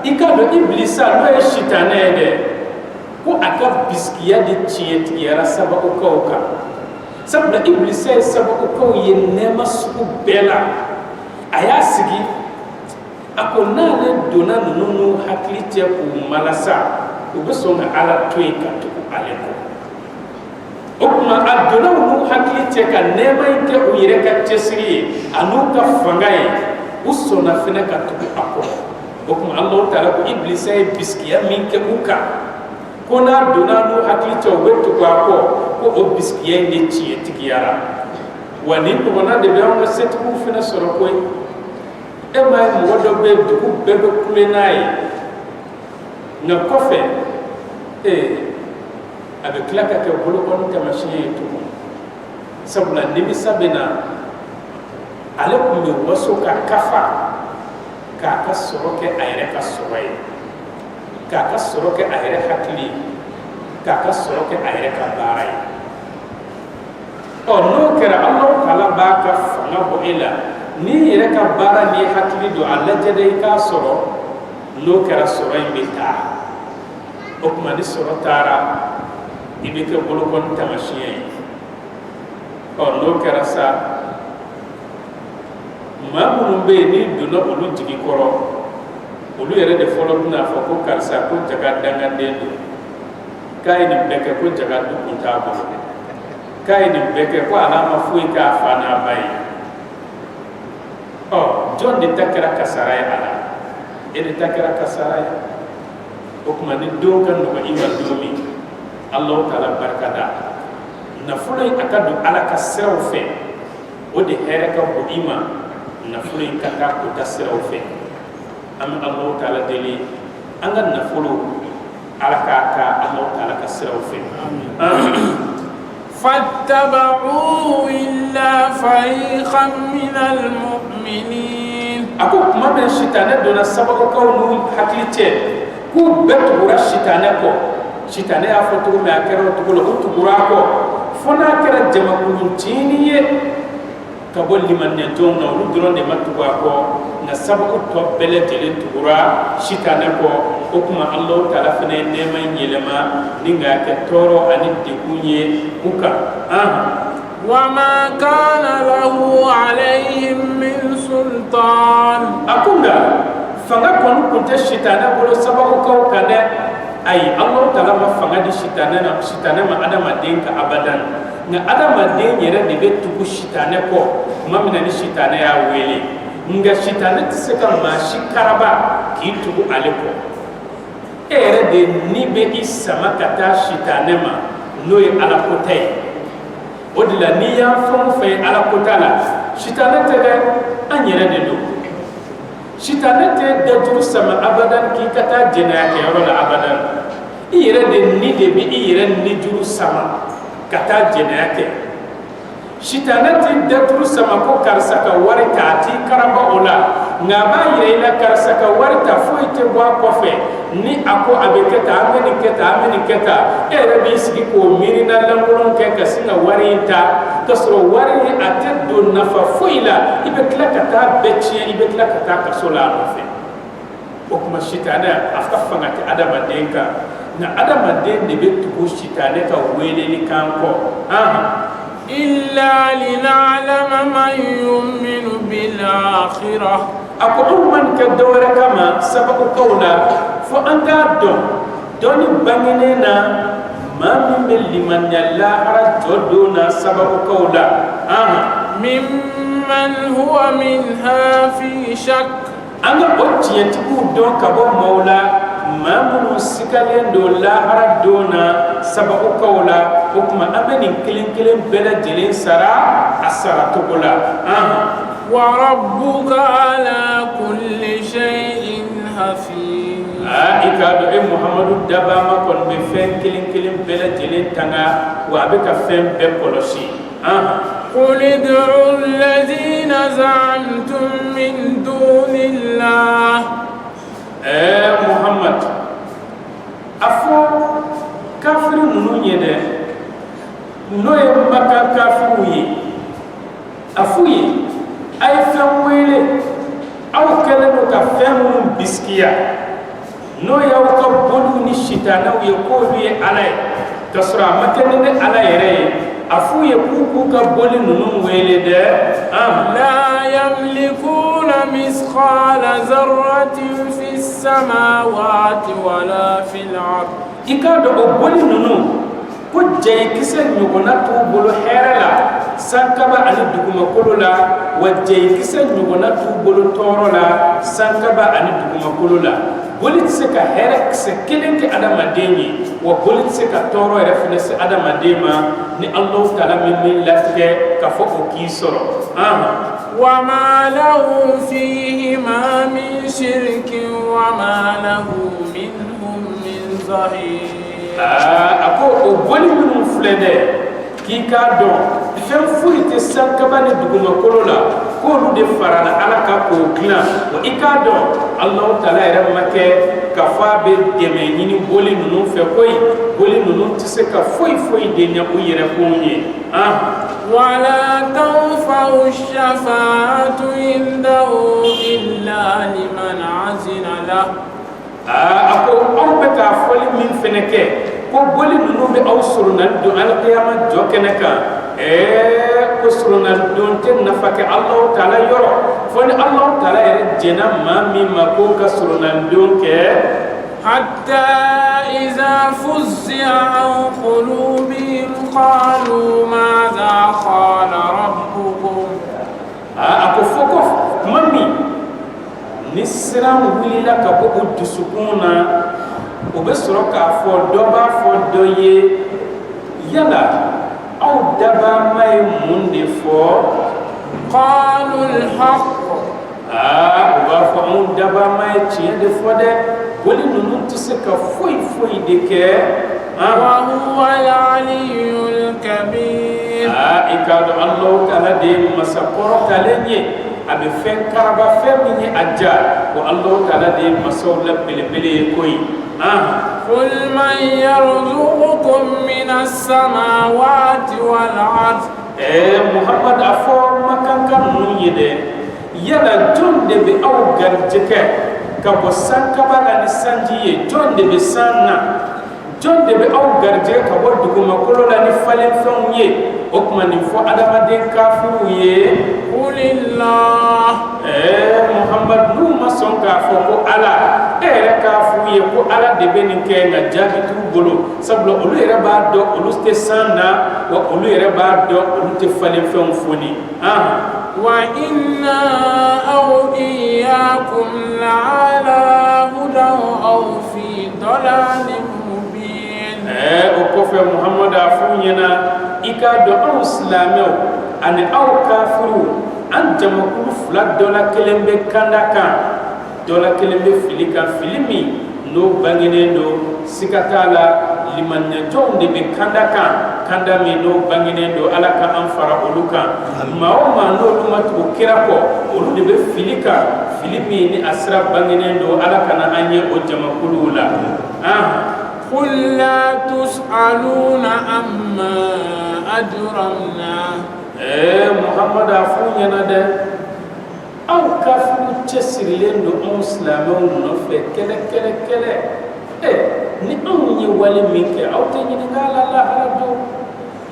ikado iblisa no shitane de ko aka biskiya de tiye sababu kauka sabda iblisa sababu kau yenema su bela ayasigi ako nale dona nunu hakli te ko malasa o be songa ala toy ka to aleko o kuma adona nunu hakli te ka nema ite o yire ka tesri anu ka fangai usona fina ka to ako o kuma Allah taala ko iblisa e biskiya min ke uka kona dona nunu hakli te o beto ko ako ko o biskiya ne tie tikiyara wani ko na de be on set ko fina soro ko ema modo be duku bebe kulenai na kofe abe klaka ke bolo kon tamashiye to sabula nimi sabena ale kumbe waso ka kafa ka soroke ayre ka soray ka soroke ayre hakli ka soroke ayre ka baray o no kera Allah taala ba ka fanga bo ila ni yere ka bara ni hakili do alla jade ka soro no kera soro imbita o kuma ni soro tara ibe ke bolo kon tamashiye o no kera sa ma bunu be ni do no olu jigi koro olu yere de folo duna fa ko karsa ko jaga danga dendo kay ni beke ko jaga du kunta bo kay ni beke ko alama fuika ka fana bay John de takera kasaraya ala ede takera kasaraya kuma ni don kan no ima domi Allah taala barkada nafulay akadu ala ka siraw fe o de here ka bo ima nafulay kata ko ta siraw fe am Allah taala deli anga nafulu ala ka Allah taala ka siraw fe فاتبعوا إلا فريقا من المؤمنين ako kuma ben shitane dona sababu kawnu hakilite ku betu gura shitane ko shitane afo to me akero to ko to gura ko fona kera jama kulun tiniye ka bolli man ne to na lu dron de matu ko na sababu to bele tele to gura shitane ko o kuma Allah taala fene ne man yelema ninga ke toro ani de kunye muka وما كان له عليهم من سلطان akunda fanga kon kunta shitana bolo sababu ko kane ay Allah taala ma fanga di shitana ma adama den ka abadan na adama den yere de betu shitana ko mamina ni shitana ya wele nga shitana tseka ma shikaraba ki tubu aleko ere de ni be isama kata shitana ma noy ala kotai odila ni ya fon fe ala kotala shitana te de anyere de do shitana te de duru sama abadan ki kata jena ke yoro la abadan ire de ni de bi ire ni duru sama kata jena ke shitana te de duru sama ko karsa ka wari ta ti karaba ola ngaba ire la karsa ka wari ta fo ite bwa ko fe ni ako abeketa ameni keta ere bi sigi ko mirina lambulon ke kasinga wari ta kasro wari ate do nafa foila ibe klakata betien ibe klakata kasola no fe o kuma shitana afka fangati adama denka na adama den de betu ko shitana ka wele ni kanko إلا لنعلم من يؤمن بالآخرة أقول من كدور كما سبق قولا فأنت دون بنينا ما من لمن يلا رجلنا سبق قولا ممن هو منها في شك أنا قلت يتبو دون كبو مولا ما من سكالين دولا رجلنا سبق قولا وكما أمني كلين بلا جلين سرا أسرا تقولا وربك على كل شيء حفيظ إكاد محمد دبما كن بفين كلين بلا جلين تنا وابك فين بكولوشي قل ادعوا الذين زعمتم من دون الله محمد أفو كافر نوني ده نوي مكا كافوي أفوي أي فمويلة أو كلمة كفهم بسكيا نوي أو كبولو نشيطانا ويقولوا على كسرى مكانين على يري أفوي كوكو كبولي نونو ويلة ده لا يملكون مثقال ذرة في السماوات ولا في الأرض إكادو أبولي نونو ko jay kise nyugona tu bolo herala sankaba ani duguma kolola wa jay kise nyugona tu bolo torola sankaba ani duguma kolola bolit se ka here kise kelen ke adama deni wa bolit se ka toro refne se adama dema ni Allah taala min latke ka fo o ki soro وما له فيهما من شرك وما له منهم من ظهير ako o boli minnu filɛ dɛ k'i k'a dɔn fɛn foyi tɛ sankaba ni dugumakolo la k'olu de farala ala ka k'o dilan wa i k'a dɔn Alahu taala yɛrɛ ma kɛ ka fɔ a bɛ dɛmɛ ɲini boli ninnu fɛ koyi boli ninnu tɛ se ka foyi de ɲɛ u yɛrɛ kun ye ولا تنفع الشفاعة عنده إلا لمن عزن له ako aw bɛ k'a fɔli min fɛnɛ kɛ ko boli ninnu bɛ aw surunali don alikiyama jɔ kɛnɛ kan ko surunali don tɛ nafa kɛ Alahu taala yɔrɔ fo ni Alahu taala yɛrɛ jɛna maa min ma ko ka surunali don kɛ حتى إذا فزع عن قلوبهم قالوا ماذا قال ربكم ako fo ko kuma min ni siran wulila ka bɔ o dusukun na o bɛ sɔrɔ k'a fɔ dɔ b'a fɔ dɔ ye yala aw dabama ye mun de fɔ قالوا الحق o b'a fɔ anw dabama ye tiɲɛ de fɔ dɛ wali ninnu tɛ se ka foyi foyi de kɛ وهو العلي الكبير i k'a dɔn Alahu Taala de ye masa kɔrɔtalen ye a bɛ fɛn karaba fɛn min ye a ja ko Alahu Taala de ye masaw la belebele ye koyi قل من يرزقكم من السماوات والأرض Muhammad a fɔ makankan ninnu ye dɛ yala jɔn de bɛ aw garijɛgɛ ka bɔ sankaba la ni sanji ye jɔn de bɛ san na jɔn de bɛ aw garijɛgɛ ka bɔ dugumakolo la ni falenfɛnw ye o tuma nin fɔ adamaden kafiruw ye قل الله Muhammad n'u ma sɔn k'a fɔ ko Ala e yɛrɛ k'a f'u ye ko Ala de bɛ nin kɛ nka jaabi t'u bolo sabula olu yɛrɛ b'a dɔn olu tɛ san na wa olu yɛrɛ b'a dɔn olu tɛ falenfɛnw foni وإنا أو إياكم لعلى هدى أو في ضلال مبين o kɔfɛ Muhammad a f'u ɲɛna i k'a dɔn anw silamɛw ani aw kafiruw an jamakulu fila dɔ la kelen bɛ kanda kan dɔ la kelen bɛ fili kan fili min n'o bangenen don siga t'a la limaniɲɛjɔnw de bɛ kanda kan kanda min n'o bangenen don Ala ka an fara olu kan maa o maa n'olu ma tugu kira kɔ olu de bɛ fili kan fili min ni a sira bangenen don Ala kana an ye o jamakuluw la قل لا تسألون عما أجرمنا Muhammad a f'u ɲɛna dɛ aw kafiru cɛsirilen don anw silamɛw nɔfɛ kɛlɛ ni anw ye wale min kɛ aw tɛ ɲininka a la lahara don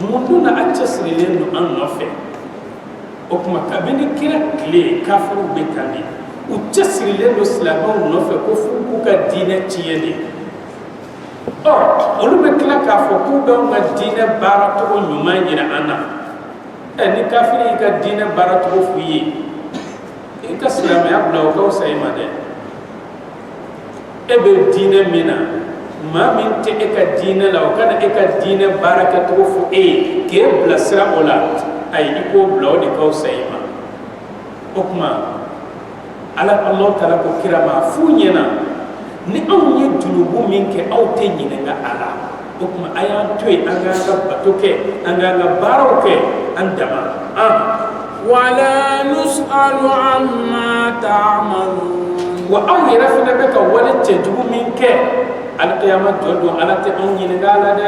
mun dun na a cɛsirilen don an nɔfɛ o tuma kabini kira tile kafiruw bɛ tan de u cɛsirilen don silamɛw nɔfɛ ko f'u k'u ka diinɛ tiɲɛ de olu bɛ tila k'a fɔ k'u b'anw ka diinɛ baaracogo ɲuman yira an na ni kafiri y'i ka diinɛ baaracogo f'u ye i ka silamɛya bila o ka fisa i ma dɛ e bɛ diinɛ min na maa min tɛ e ka diinɛ la o kana e ka diinɛ baara kɛcogo fɔ e ye k'e bilasira o la ayi i k'o bila o de ka fisa i ma o tuma Alahu Taala ko kira ma f'u ɲɛna ni anw ye junubu min kɛ aw tɛ ɲininka a la o tuma a y'an to yen an k'an ka bato kɛ an k'an ka baaraw kɛ an dama ولا نسأل عما تعملون wa aw yɛrɛ fana bɛ ka wale cɛjugu min kɛ alikiyama jɔ don Ala tɛ anw ɲininka a la dɛ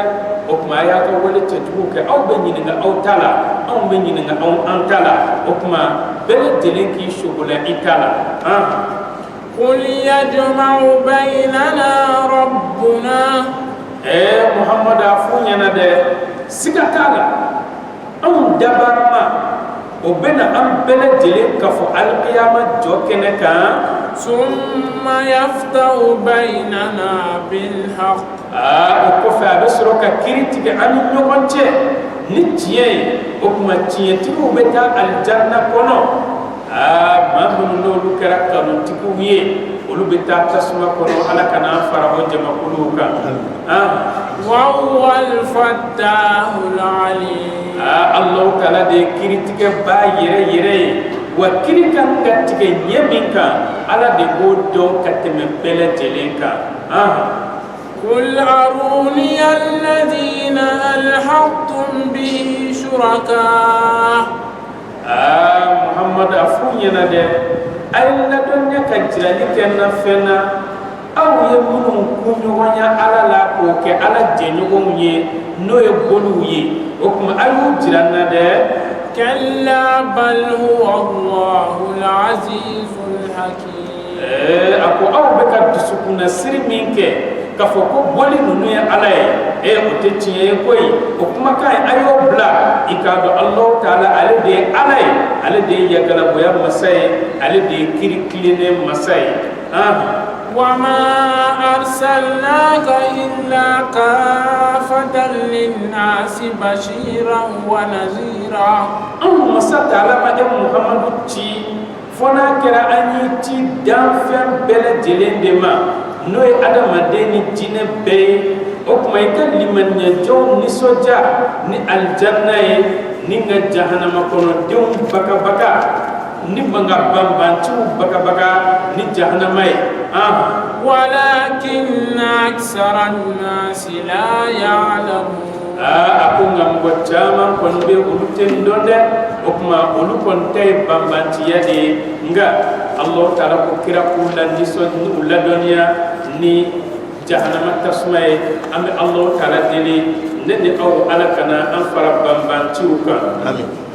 o tuma a y'a ka wale cɛjugu kɛ aw bɛ ɲininka aw ta la anw bɛ ɲininka an ta la o tuma bɛɛ lajɛlen k'i sogola i ta la قل يجمع بيننا ربنا Muhammad a f'u ɲɛna dɛ siga t'a la anw dabarama o bɛna an bɛɛ lajɛlen ka fɔ alikiyama jɔ kɛnɛ kan ثم يفتح بيننا بالحق o kɔfɛ a bɛ sɔrɔ ka kiiri tigɛ an ni ɲɔgɔn cɛ ni tiɲɛ ye o tuma tiɲɛtigiw bɛ taa alijanna kɔnɔ maa minnu n'olu kɛra kanutigiw ye olu bɛ taa tasuma kɔnɔ Ala kana an fara o jamakuluw kan وهو الفتاح العليم Alahu Taala de ye kiiritigɛ ba yɛrɛ yɛrɛ ye wa kiiri kan ka tigɛ ɲɛ min kan Ala de b'o dɔn ka tɛmɛ bɛɛ lajɛlen kan قل أروني الذين ألحقتم به شركاء Muhammad a f'u ɲɛna dɛ a ye ladɔnniya ka jirali kɛ n na fɛn na aw ye minnu kunɲɔgɔnya Ala la k'o kɛ Ala jɛɲɔgɔnw ye n'o ye boliw ye o tuma a y'u jira n na dɛ كلا بل هو الله العزيز الحكيم a ko aw bɛ ka dusukunna siri min kɛ k'a fɔ ko boli ninnu ye Ala ye o tɛ tiɲɛ ye koyi o kumakan a y'o bila i k'a dɔn Alahu Taala ale de ye Ala ye ale de ye yagalaboya masa ye ale de ye kiiri tilennen masa ye وما أرسلناك إلا كافة للناس بشيرا ونذيرا masa Taala ma Muhammadu ci fo n'a kɛra an y'i ci danfɛn bɛɛ lajɛlen de ma no ye adamaden ni jinɛ bɛɛ ye o kuma i ka limaniyajaw nisɔndiya ni alijanna ye ni n ka jahanama kɔnɔdenw bakabaga ni manga banbanciw bakabaga ni jahanama ye ولكن أكثر الناس لا يعلمون a ko nka mɔgɔ caman kɔni bɛ olu tɛ nin dɔn dɛ o kuma olu kɔni ta ye banbantiya de ye nka Alahu Taala ko kira k'u ladɔnniya ni jahanama tasuma ye an bɛ Alahu Taala deli ne ni aw Ala kana an fara banbanciw kan amin.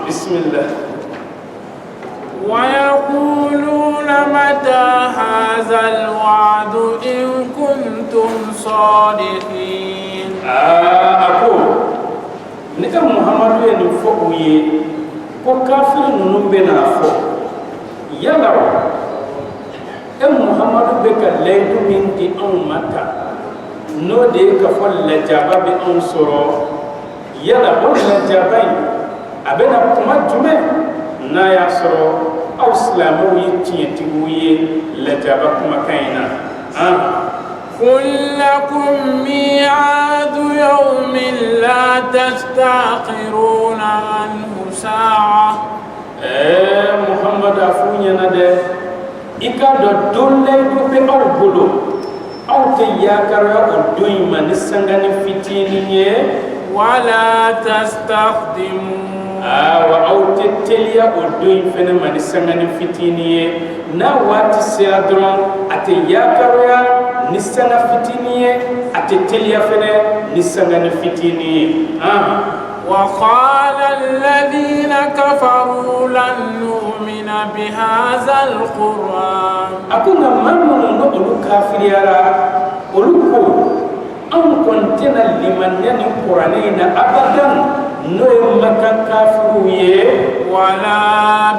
بسم الله. ويقولون متى هذا الوعد إن كنتم صادقين أقول نكام محمد ينفقوي ko kafir nunu bena fo yala Muhammadu be ka laydu min di an mata no de ka fo lajaba be an soro yala o lajaba abena kuma jume na ya soro aw islamu yi tientigu ye lajaba kuma kaina قل لكم ميعاد يوم لا تستأخرون عنه ساعة محمد أفوني نده إكاد دولة يبقى أو بلو أو تياكر أدوي من السنغاني فتيني ولا تستخدمون أو تتليا أدوي فين من السنغاني فتيني na wati siradron atiyakaroya nisanga fitiniye atetelia fene nisanga ni fitiniye وقال الذين كفروا لن نؤمن بهذا القرآن أكون من نقول كافر يرى أولوكو أم كنتنا لمن يعني القرآنين أبدا نوم مكان كافروية ولا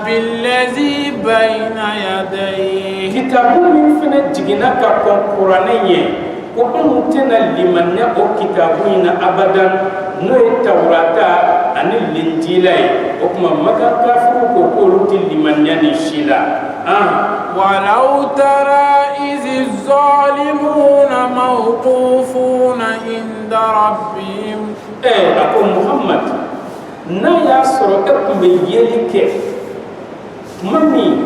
بالذي بين يديه كتاب من فين جينا كقرآنية وأنتنا لمن يعني كتابين أبدا نوم توراتا أن الإنجيل وكما مكان كافرو كقولت لمن يعني شيلا ولو ترى إذ الظالمون موقوفون عند ربهم أكو محمد na ya soro be yeli ke mami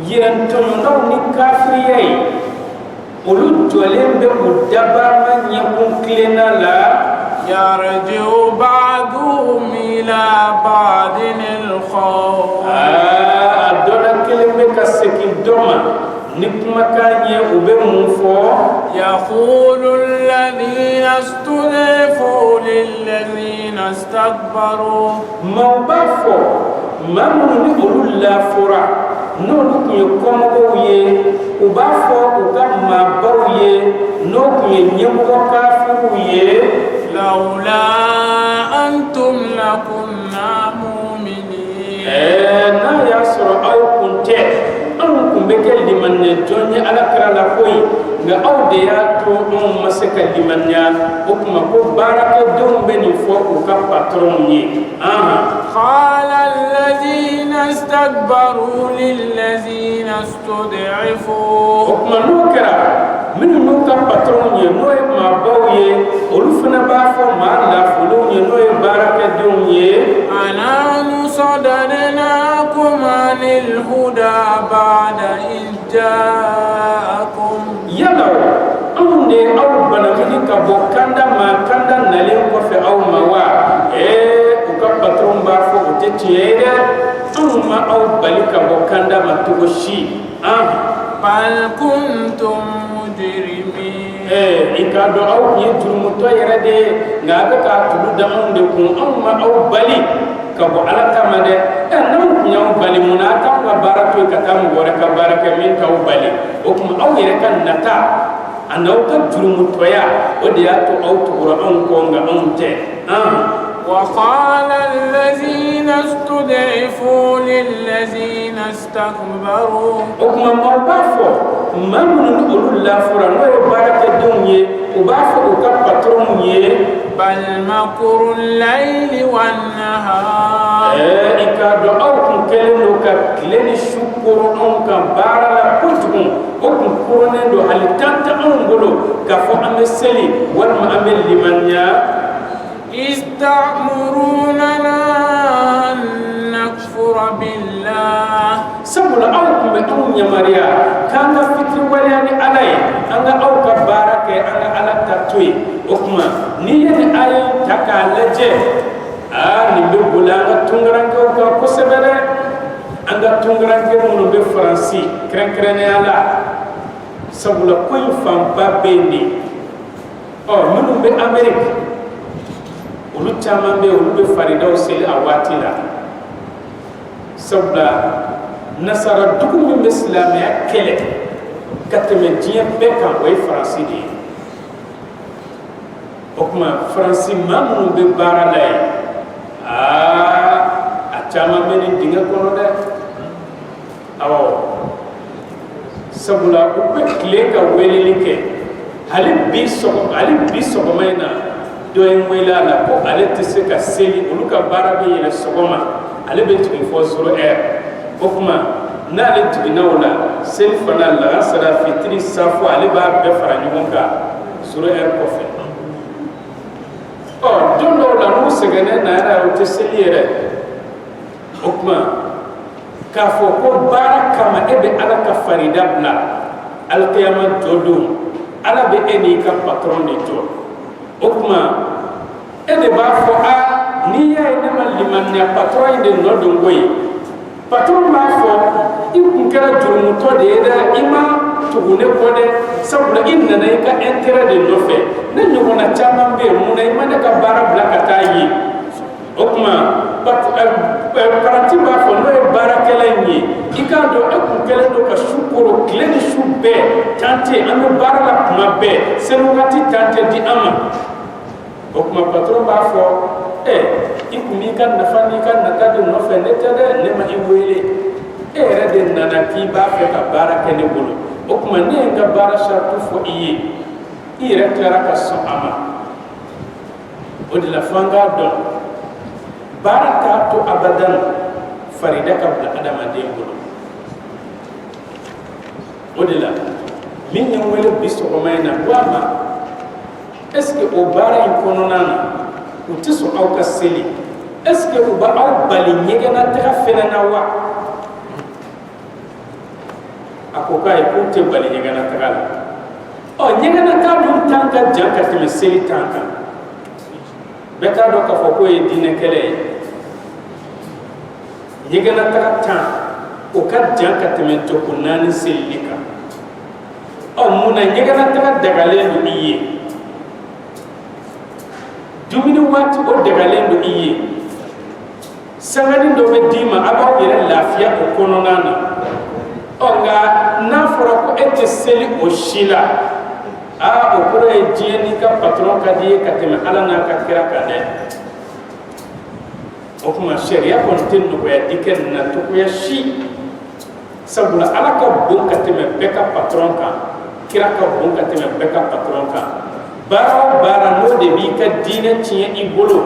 yiranton ndaw ni kafiriyai olu jolen be mudaba man yakun klena la yarji'u ba'duhum ila ba'din al-khawf adona kelebe kaseki doma nikuma kanye ube mufo yaqulu alladhina istud'ifu lilladhina istakbaru mawbafo mamu ni ululla fura no nukuye komogo ye ubafo ukama bawye no kuye nyemgo kafiru ye laula antum lakunna mu'minin na yasro aw kunte an kumbe kel dimanne jonye ala kara la koy nga aw de ya to on masaka dimanya o kuma ko baraka don beni fo ko ka patron ni qala alladhina istakbaru lilladhina istud'ifu o kuma no kara min no ka patron ni no e ma bawye olufana ba fo ma la fulu ni no e baraka don ye ananu sadarnakum anil huda ba'da in ja'akum yala amne aw banamini ka bo kanda ma kanda nale ko fe aw ma wa o ka patron ba fo o te tiede amma aw balika bo kanda ma to shi bal kuntum mujrimin ikado aw ye jurumu to yere de ngaga ka tudu da on de ko amma aw bali ka bo ala tamade nan nyaw bali munata wa baratu ka tam gore ka baraka min ka bali o kuma aw yere kan nata anauka jurumu toya o de ya to aw tugura an ko nga an te وقال الذين استضعفوا للذين استكبروا وكما ما بافو ما من نقول لا فرا نو بارك الدنيا وبافو وكبترون بل مكر الليل والنهار إكادو أو كنكلنو كلن شكر أنك بارلا كنتم وكم كورنندو هل تانتا أنغلو كفو أمسلي والما أمل لمن يا إذ تأمروننا أن نكفر بالله سبلا أوكم بأم يا مريا كان فكر ولياني علي أنا أوك بارك أنا على تاتوي وكما نيجي أي تكالجة نبي بولا تونغرانك وكا كوسبرة أنا تونغرانك من بفرنسي كرن يالا سبلا كل فام بابيني من بأمريكا olu caman be olu be faridaw seli a waati la sabula nasara dugu min be silamɛya kɛlɛ ka tɛmɛ diɲɛ bɛɛ kan o ye faransi de ye o kuma faransi maa minnu be baara la ye a caman be nin dingɛ kɔnɔ dɛ awɔ sabula u be tile ka weleli kɛ hali bi sɔgɔma in na dɔ in wele a la ko ale tɛ se ka seli olu ka baara bɛ yɛlɛ sɔgɔma ale bɛ jigin fɔ 0 heure o kuma n'ale jiginna o la seli fana lagasara fitiri safo ale b'a bɛɛ fara ɲɔgɔn kan 0 heure kɔfɛ don dɔw la n'u sɛgɛnnen na yɛrɛ o tɛ seli yɛrɛ o kuma k'a fɔ ko baara kama e bɛ ala ka farida bila alikiyama jɔ don ala bɛ e n'i ka patron de jɔ o kuma e de b'a fɔ n'i y'a ye ne ma limaniya patron in de nɔ don ko ye patron b'a fɔ i kun kɛra jurumutɔ de ye dɛ i ma tugu ne kɔ dɛ sabula i nana i ka intérêt de nɔfɛ ne ɲɔgɔnna caman bɛ yen mun na i ma ne ka baara bila ka taa ye o kuma paranti b'a fɔ n'o ye baarakɛla in ye i k'a dɔn e kun kɛlen don ka su koro tile ni su bɛɛ tan tɛ an bɛ baara la kuma bɛɛ seli wagati tan tɛ di an ma o kuma patron b'a fɔ i kun b'i ka nafa n'i ka nata de nɔfɛ ne tɛ dɛ ne ma i wele e yɛrɛ de nana k'i b'a fɛ ka baara kɛ ne bolo o kuma ne ye n ka baara sariti fɔ i ye i yɛrɛ tilara ka sɔn a ma o de la f'an k'a dɔn baara t'a to abadan farida ka bila adamaden bolo o de la min ye n wele bi sɔgɔma in na ko a ma est ce que o baara in kɔnɔna na u tɛ sɔn aw ka seli est ce que u bɛ aw bali ɲɛgɛnataga fɛnɛ na wa a ko k'a ye k'u tɛ bali ɲɛgɛnataga la ɲɛgɛnataga dun tan ka jan ka tɛmɛ seli tan kan bɛɛ t'a dɔn k'a fɔ k'o ye diinɛ kɛlɛ ye ɲɛgɛnataga tan o ka jan ka tɛmɛ jɔko 4 selili kan mun na ɲɛgɛnataga dagalen don i ye dumuni waati o dagalen don i ye sangani dɔ bɛ d'i ma a b'aw yɛrɛ lafiya o kɔnɔna na nka n'a fɔra ko e tɛ seli o si la o kɔrɔ ye diɲɛ n'i ka patron ka di ye ka tɛmɛ ala n'a ka kira kan dɛ o kuma sariya kɔni tɛ nɔgɔya i kɛ na cogoya si sabula ala ka bon ka tɛmɛ bɛɛ ka patron kan kira ka bon ka tɛmɛ bɛɛ ka patron kan baara o baara n'o de b'i ka diinɛ tiɲɛ i bolo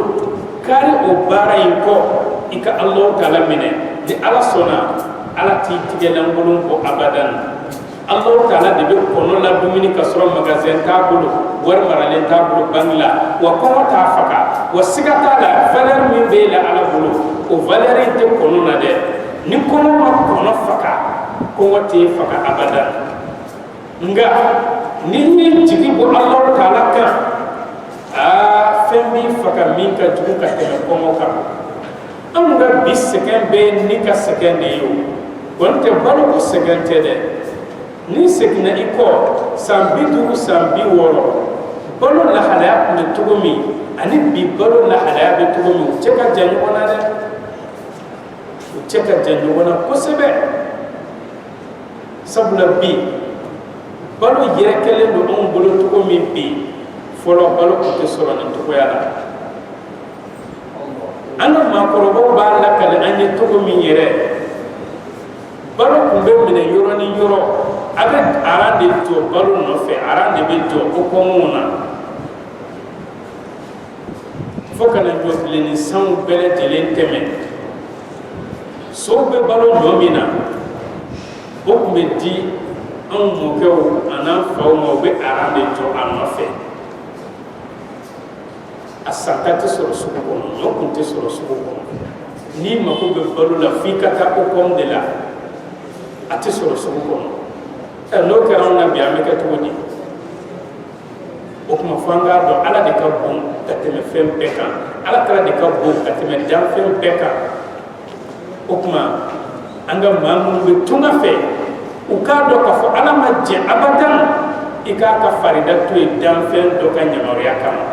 kari o baara in kɔ i ka Alahu Taala minɛ ni ala sɔnna ala t'i tigɛlankolon bɔ abadan Alahu Taala de bɛ kɔnɔ la dumuni ka sɔrɔ magasin t'a bolo wari maralen t'a bolo banque la wa kɔngɔ t'a faga wa siga t'a la valeur min b'e la ala bolo o valeur in tɛ kɔnɔ na dɛ ni kɔngɔ ma kɔnɔ faga kɔngɔ t'e faga abadan nka ni y'i jigi bɔ Alahu Taala kan fɛn b'i faga min ka jugu ka tɛmɛ kɔngɔ kan anw ka bi sɛgɛn bɛɛ ni ka sɛgɛn de ye o kɔni tɛ balo ko sɛgɛn tɛ dɛ ni seginna i kɔ san 50 san 60 balo lahalaya tun bɛ cogo min ani bi balo lahalaya bɛ cogo min u cɛ ka jan ɲɔgɔn na dɛ u cɛ ka jan ɲɔgɔn na kosɛbɛ sabula bi balo yɛrɛ kɛlen don anw bolo cogo min bi fɔlɔ balo tun tɛ sɔrɔ nin cogoya la an ka maakɔrɔbaw b'a lakale an ye cogo min yɛrɛ balo tun bɛ minɛ yɔrɔ ni yɔrɔ a bɛ aran de jɔ balo nɔfɛ aran de bɛ jɔ o kɔngɔw na fo ka na jɔ tilenni sanw bɛɛ lajɛlen tɛmɛ sow bɛ balo ɲɔ min na o tun bɛ di anw mɔkɛw an'an faw ma u bɛ aran de jɔ a nɔfɛ a santa tɛ sɔrɔ sugu kɔnɔ ɲɔ kun tɛ sɔrɔ sugu kɔnɔ n'i mako bɛ balo la f'i ka taa o kɔn de la a tɛ sɔrɔ sugu kɔnɔ n'o kɛra anw na bi an bɛ kɛ cogo di o tuma fo an k'a dɔn ala de ka bon ka tɛmɛ fɛn bɛɛ kan ala kɛra de ka bon ka tɛmɛ danfɛn bɛɛ kan o tuma an ka maa minnu bɛ tunga fɛ u k'a dɔn k'a fɔ ala ma jɛ abadan i k'a ka farida to yen danfɛn dɔ ka yamaruya kama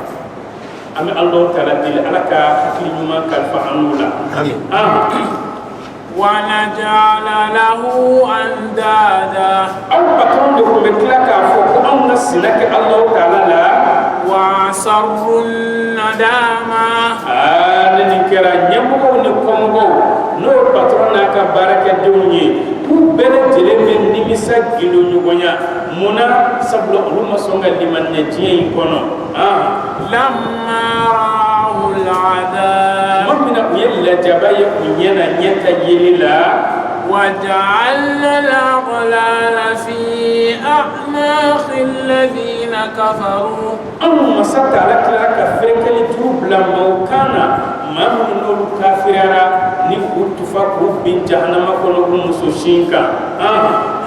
an bɛ alahu taala deli ala ka hakili ɲuman kalifa an n'u la ونجعل له أندادا أو بطرون دكم بكلاكا فوق أو نسلك الله تعالى وأسروا الندامة نكرا نيمبو نكومبو نو بطرون ناكا باركة دوني ku bele jele men nimisa gilu nyugonya muna sablo luma songa liman ne tiyen kono lamma ra'u al'adab mamina yalla jabay kunyana nyata yelila وجعلنا الأغلال في أعناق الذين كفروا أما ستا لك كفرك لتوب لما كان ما من الكافرين نقول تفكر بين جهنم كلهم مسوشينكا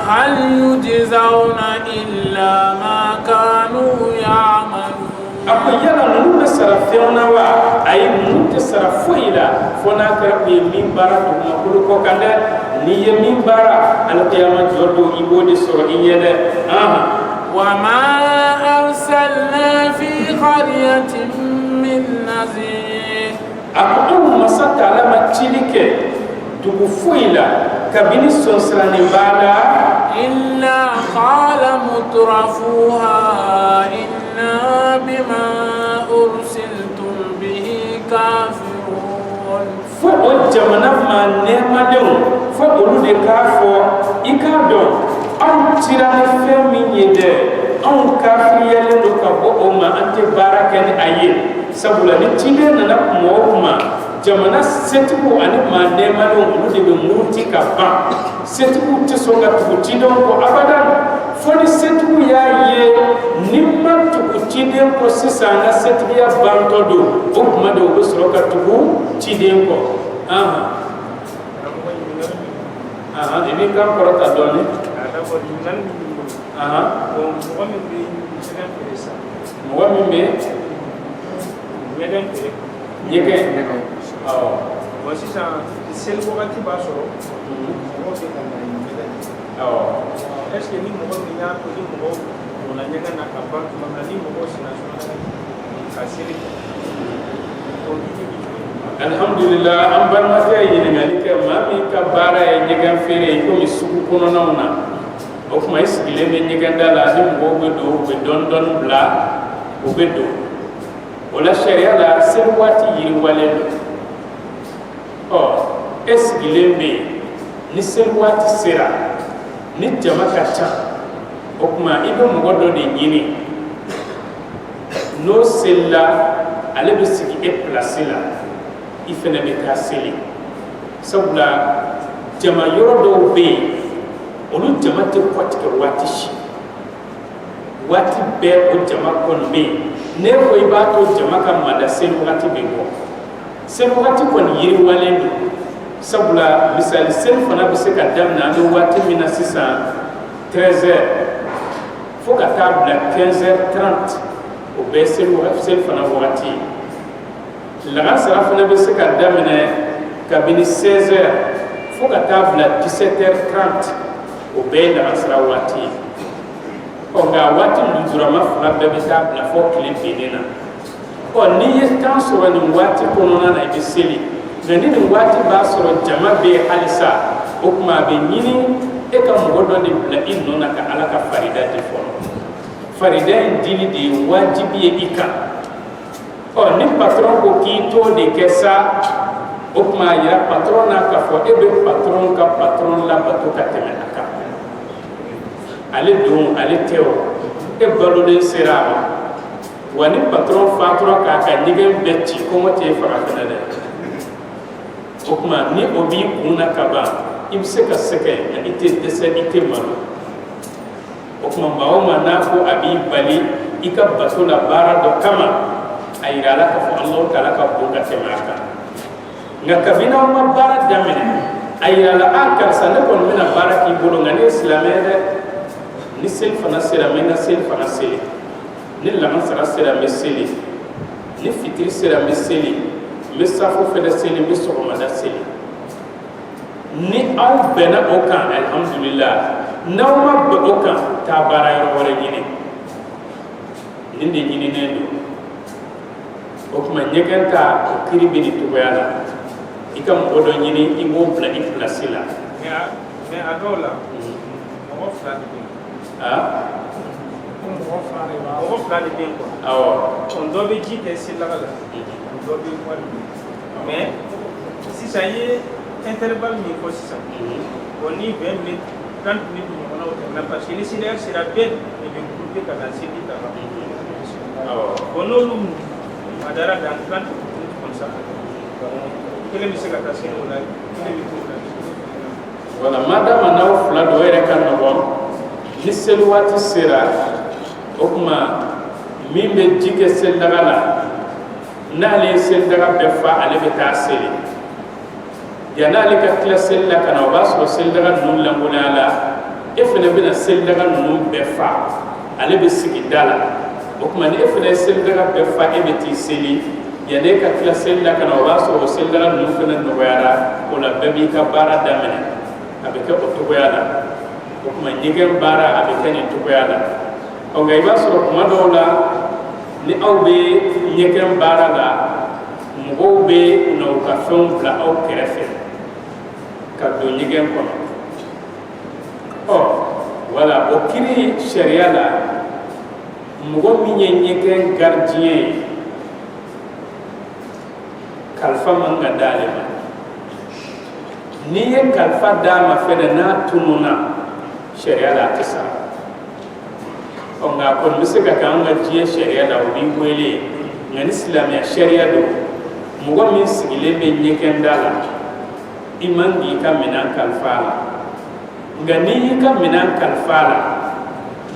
هل يجزون إلا ما كانوا يعملون ako yala nunu sarafeuna wa ay nunu sarafoila fona kara be min bara to makulu ko kande ni ye min bara al qiyamah jordo ibode soro iyede wa ma arsalna fi qaryatin min nazir ako masata lama chilike tugu foila kabini sonsrani bada illa qala mutrafuha بما أرسلتم به كافرون فأجمنا ما نعمدون فأولو دكافو إكادون أو تيران فمين يده أو كافر يلندو كبو أما أنت باركن أيه سبولا نتيجة ننا موما jamana setibu ani ma nemadon olu de be muruti ka ban setibu te songa tugutidon ko abadan foni setibu ya ye nimma tugutiden ko sisanga setibu ya banto do o kuma do be soro ka tugu tiden ko ini kan korota doni mo min be nyeke voici ça c'est le moment qui va sur est-ce que ni mo ni ya ko ni mo na nyaka na ka ba ko na ni mo sina sina ka siri alhamdulillah am ban ma tay ni ngali ke ma mi ka bara e nyegan fere ko mi suku kono nawna o kuma isile me nyegan dala ni mo be do be don don bla o be do wala sharia la serwati yiri walendo esgilembe ni serwati sera ni jama kacha o kuma ibe mogodo de nyini no sella ale be sigi e place la ifene be ka seli sabula jama yoro do be olu jama te kwatike wati shi wati be o jama kon be ne ko ibato jama kam mada sel wati be ko sel wati kon yiri walendo sabula misal sel fana be se ka damna do wati mina 13h fo ka tabla 15h30 o be sel fana wati la sara fana be se ka damna kabini 16h fo ka tabla 17h30 o be la sara wati nga wati ndurama fula bebe tabla fo kile benena o ni yetan so ni wati kono na ibe seli ngani ni wati ba so jama be halisa o kuma be nyini e ka mɔgɔ dɔ de bila i nɔ na ka ala ka farida di fɔlɔ farida in dili de ye wajibi ye i kan ni patron ko k'i t'o de kɛ sa o tuma a yira patron n'a ka fɔ e bɛ patron ka patron labato ka tɛmɛ a kan ale don ale tɛ o e balolen sera a ma wa ni patron fatura k'a ka ɲɛgɛn bɛɛ ci kɔngɔ t'e faga fɛnɛ dɛ o tuma ni o b'i kun na ka ban i bɛ se ka sɛgɛn nka i tɛ dɛsɛ i tɛ malo o tuma maa o maa n'a ko a b'i bali i ka bato la baara dɔ kama a yira la k'a fɔ Alahu Taala ka bon ka tɛmɛ a kan nka kabini aw ma baara daminɛ a yira la karisa ne kɔni bɛna baara k'i bolo nka ne ye silamɛ ye dɛ ni seli fana sera n bɛ n ka seli fana seli ni lamansara sera n bɛ seli ni fitiri sera n bɛ seli n bɛ safo fɛnɛ seli n bɛ sɔgɔmada seli ni aw bɛnna o kan alhamdulillah n'aw ma bɛn o kan taa baara yɔrɔ wɛrɛ ɲini nin de ɲininen don o tuma ɲɛgɛn ta o kiri bɛ nin cogoya la i ka mɔgɔ dɔ ɲini i b'o bila i pilasi la mais a dɔw la mɔgɔ fila de bɛ yen mɔgɔ fila de bɛ yen quoi awɔ dɔ bɛ ji kɛ selilaga la dɔ bɛ wari mais sisan i ye intervalle min fɔ sisan bon ni 20 minutes 30 minutes ɲɔgɔnna o tɛmɛna parce que ni seliya sera bɛɛ de bɛ grouper ka na seli ta la bon n'olu madara dans 30 minutes comme ça kelen bɛ se ka taa seli o la kelen bɛ t'o la voilà madama n'aw fila dɔ yɛrɛ ka nɔgɔn ni seli waati sera o tuma min bɛ ji kɛ selidaga la n'ale ye selidaga bɛɛ fa ale bɛ taa seli yan'ale ka tila seli la ka na o b'a sɔrɔ selidaga ninnu lankolonyala la e fana bɛna selidaga ninnu bɛɛ fa ale bɛ sigi da la o tuma ni e fana ye selidaga bɛɛ fa e bɛ t'i seli yan'e ka tila seli la ka na o b'a sɔrɔ o selidaga ninnu fana nɔgɔyara o la bɛɛ b'i ka baara daminɛ a bɛ kɛ o cogoya la o tuma ɲɛgɛn baara a bɛ kɛ nin cogoya la nka i b'a sɔrɔ tuma dɔw la ni aw bɛ ɲɛgɛn baara la mɔgɔw bɛ na u ka fɛnw bila aw kɛrɛfɛ ka don ɲɛgɛn kɔnɔ wala o kiri sariya la mɔgɔ min ye ɲɛgɛn gardien ye kalifa man ka d'ale ma n'i ye kalifa d'a ma fɛnɛ n'a tununa sariya la a tɛ sara nka a kɔni bɛ se ka kɛ an ka diɲɛ sariya la o b'i wele nka ni silamɛya sariya don mɔgɔ min sigilen bɛ ɲɛgɛn da la i man k'i ka minɛn kalifa a la nka n'i y'i ka minɛn kalifa a la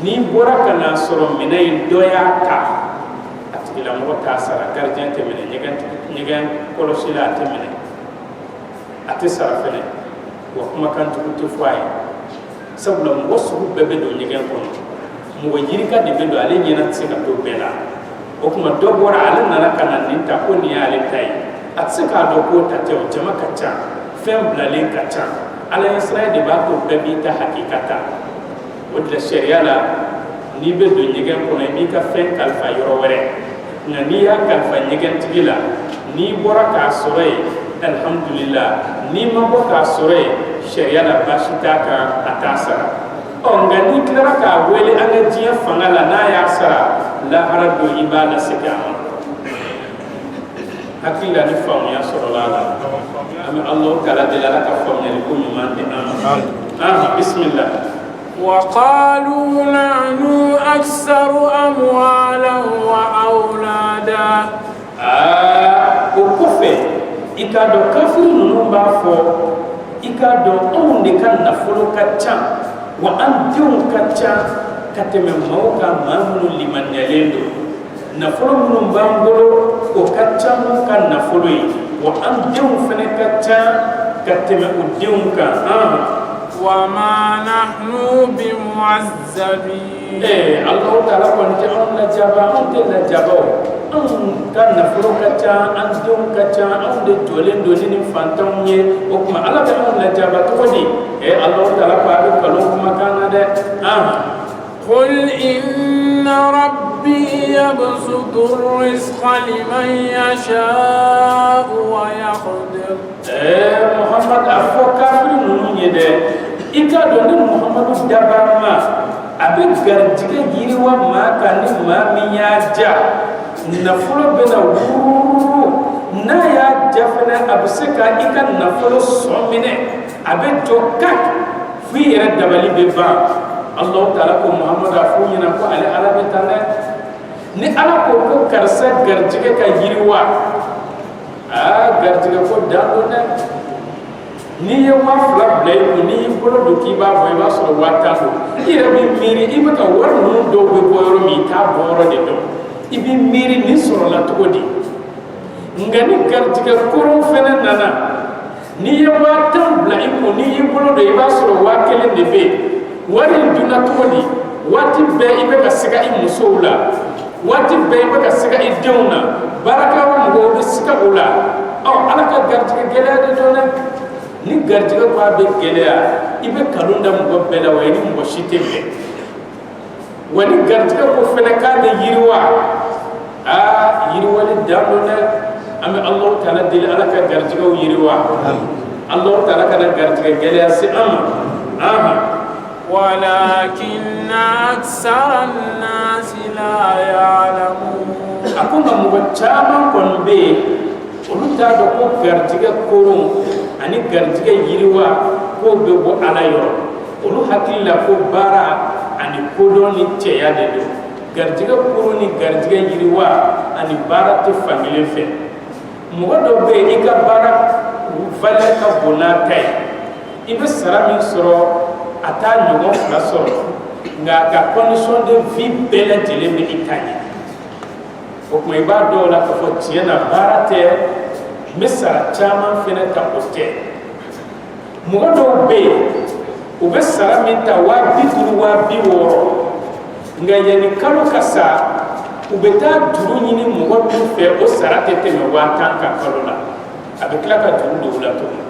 n'i bɔra ka n'a sɔrɔ minɛn in dɔ y'a ta a tigilamɔgɔ t'a sara gardien tɛ minɛ ɲɛgɛn kɔlɔsi la a tɛ minɛ a tɛ sara fɛnɛ wa kumakanjugu tɛ fɔ a ye sabula mɔgɔ sugu bɛɛ bɛ don ɲɛgɛn kɔnɔ mɔgɔ yirika de bɛ don ale ɲɛna tɛ se ka to bɛɛ la o tuma dɔ bɔra ale nana ka na nin ta ko nin y'ale ta ye a tɛ se k'a dɔn k'o ta tɛ o jama ka ca fɛn bilalen ka ca ala ye sira de b'a to bɛɛ b'i ta hakikata o de la sariya la n'i bɛ don ɲɛgɛn kɔnɔ i b'i ka fɛn kalifa yɔrɔ wɛrɛ nka n'i y'a kalifa ɲɛgɛn tigi la n'i bɔra k'a sɔrɔ yen alhamdulillah n'i ma bɔ k'a sɔrɔ yen sariya la baasi t'a kan a t'a sara nka n'i tilara k'a wele an ka diɲɛ fanga la n'a y'a sara lahara don i b'a lasegin a ma hakili la ni faamuya sɔrɔla a la an bɛ Alahu Taala deli Ala ka faamuyali ko ɲuman di an ma bisimila. وقالوا نحن أكثر أموالا وأولادا o kɔfɛ i k'a dɔn kafiri ninnu b'a fɔ i k'a dɔn anw de ka nafolo ka ca wa an denw ka ca ka tɛmɛ maaw kan maa minnu limaniyalen don nafolo minnu b'an bolo o ka ca n'u ka nafolo ye wa an denw fana ka ca ka tɛmɛ o denw kan وما نحن بمعذبين الله تعالى كنت أن جابا أنت لا جابا أن كان نفرو كتا أن دون كتا أن دجولين دونين فانتوني وكما الله تعالى لا جابا تودي الله تعالى قال كلام كما كان ده قل إن ربي يبسط الرزق لمن يشاء ويقدر محمد أفو كافر نوني ده ika do ni dabarama abe garijigɛ yiriwa maa kan ni maa min y'a ja nafolo bɛna wururu n'a y'a ja fɛnɛ a bɛ se ka i ka nafolo sɔn minɛ a bɛ jɔ kak fo i yɛrɛ dabali bɛ ban Allahu taala ko Muhamadu a f'u ɲɛna ko ale ala bɛ tan dɛ ni ala ko ko karisa garijigɛ ka yiriwa garijigɛ ko dan don dɛ n'i ye 2000 bila i kun n'i y'i bolo don k'i b'a bɔ i b'a sɔrɔ 1000 don i yɛrɛ bɛ miiri i bɛ ka wari ninnu dɔw bɛ bɔ yɔrɔ min i t'a bɔ yɔrɔ de dɔn i bɛ miiri nin sɔrɔla cogo di nka ni garijigɛ koron fɛnɛ nana n'i ye 1000 bila i kun n'i y'i bolo don i b'a sɔrɔ 1000 de bɛ yen wari in dunna cogo di waati bɛɛ i bɛ ka siga i musow la waati bɛɛ i bɛ ka siga i denw na baarakɛyɔrɔ mɔgɔw bɛ siga o la ala ka garijigɛ gɛlɛya de dɔn dɛ ni garijigɛ ko a bɛ gɛlɛya i bɛ kalo da mɔgɔ bɛɛ la wa i ni mɔgɔ si tɛ bɛn wa ni garijigɛ ko fɛnɛ k'a bɛ yiriwa yiriwali dan don dɛ an bɛ Alahu taala deli ala ka garijigɛw yiriwa Alahu taala kana garijigɛ gɛlɛya se an ma ولكن أكثر الناس لا يعلمون أكون مبتشاما كن بي olu t'a dɔn ko garijigɛ koron ani garijigɛ yiriwa k'o bɛ bɔ ala yɔrɔ olu hakili la ko baara ani kodɔn ni cɛya de don garijigɛ koron ni garijigɛ yiriwa ani baara tɛ fankelen fɛ mɔgɔ dɔ bɛ yen i ka baara valeur ka bon n'a ta ye i bɛ sara min sɔrɔ a t'a ɲɔgɔn 2 sɔrɔ nka a ka condition de vie bɛɛ lajɛlen bɛ i ta ɲɛ o tuma i b'a dɔn o la k'a fɔ tiɲɛ na baara tɛ n bɛ sara caman fɛnɛ ta o tɛ mɔgɔ dɔw bɛ yen u bɛ sara min ta 50,000 60,000 nka yanni kalo ka sa u bɛ taa juru ɲini mɔgɔ min fɛ o sara tɛ tɛmɛ 10,000 ka kalo la a bɛ tila ka juru don u la tuguni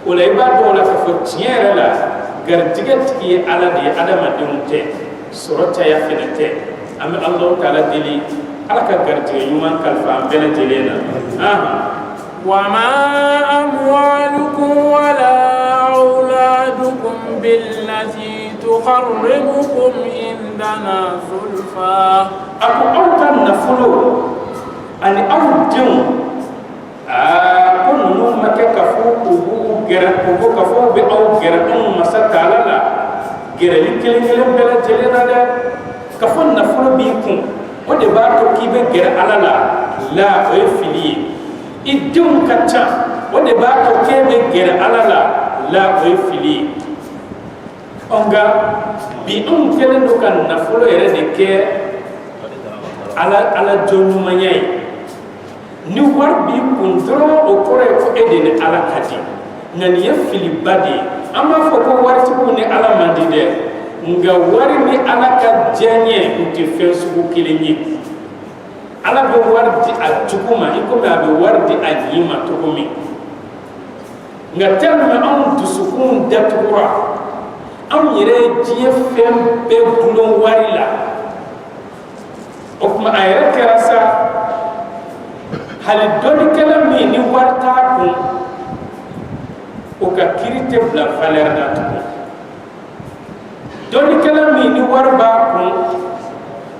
o la i b'a dɔn o la k'a fɔ tiɲɛ yɛrɛ la garijigɛ tigi ye ala de ye adamadenw tɛ sɔrɔ caya fɛnɛ tɛ an bɛ Alahu taala deli ala ka garijigɛ ɲuman kalifa an bɛɛ lajɛlen na وما أموالكم ولا أولادكم بالتي تقربكم عندنا زلفى أكو أو كان نفلو أن أو دين كن نوم كفو كفو جرا كفو كفو بأو جرا مسات على لا جرا لكلم بلا جلنا ده كفو نفلو بيكون ودبارك كيف جرا على لا ويفلي idun kacha wode ba ko kebe gere alala la o fili onga bi kelen do kan na folo ere de ke ala jonu manyai ni war bi kun dro o kore ko edene ala kadi ngani ya fili badi ama fo ko war tibu ni ala mandi de nga wari ni ala ka janye uti fesu kilenyi ala bɛ wari di a cogo ma i komi a bɛ wari di a ɲi ma cogo min nka tellement anw dusukun datugura anw yɛrɛ ye diɲɛ fɛn bɛɛ gulon wari la o tuma a yɛrɛ kɛra sa hali dɔnnikɛla min ni wari t'a kun o ka kiiri tɛ bila valeur la tugun dɔnnikɛla min ni wari b'a kun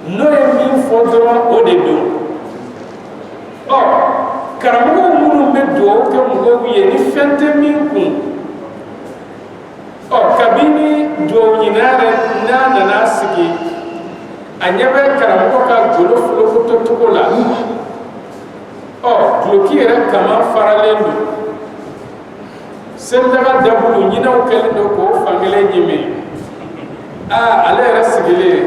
n'o ye min fɔ dɔrɔn o de don karamɔgɔw minnu bɛ dugawu kɛ mɔgɔw ye ni fɛn tɛ min kun kabini dugawu ɲinina yɛrɛ n'a nana sigi a ɲɛ bɛ karamɔgɔ ka golo folokotɔ cogo la duloki yɛrɛ kama faralen don selidaga dabulu ɲinɛw kɛlen don k'o fankelen ɲimi ale yɛrɛ sigilen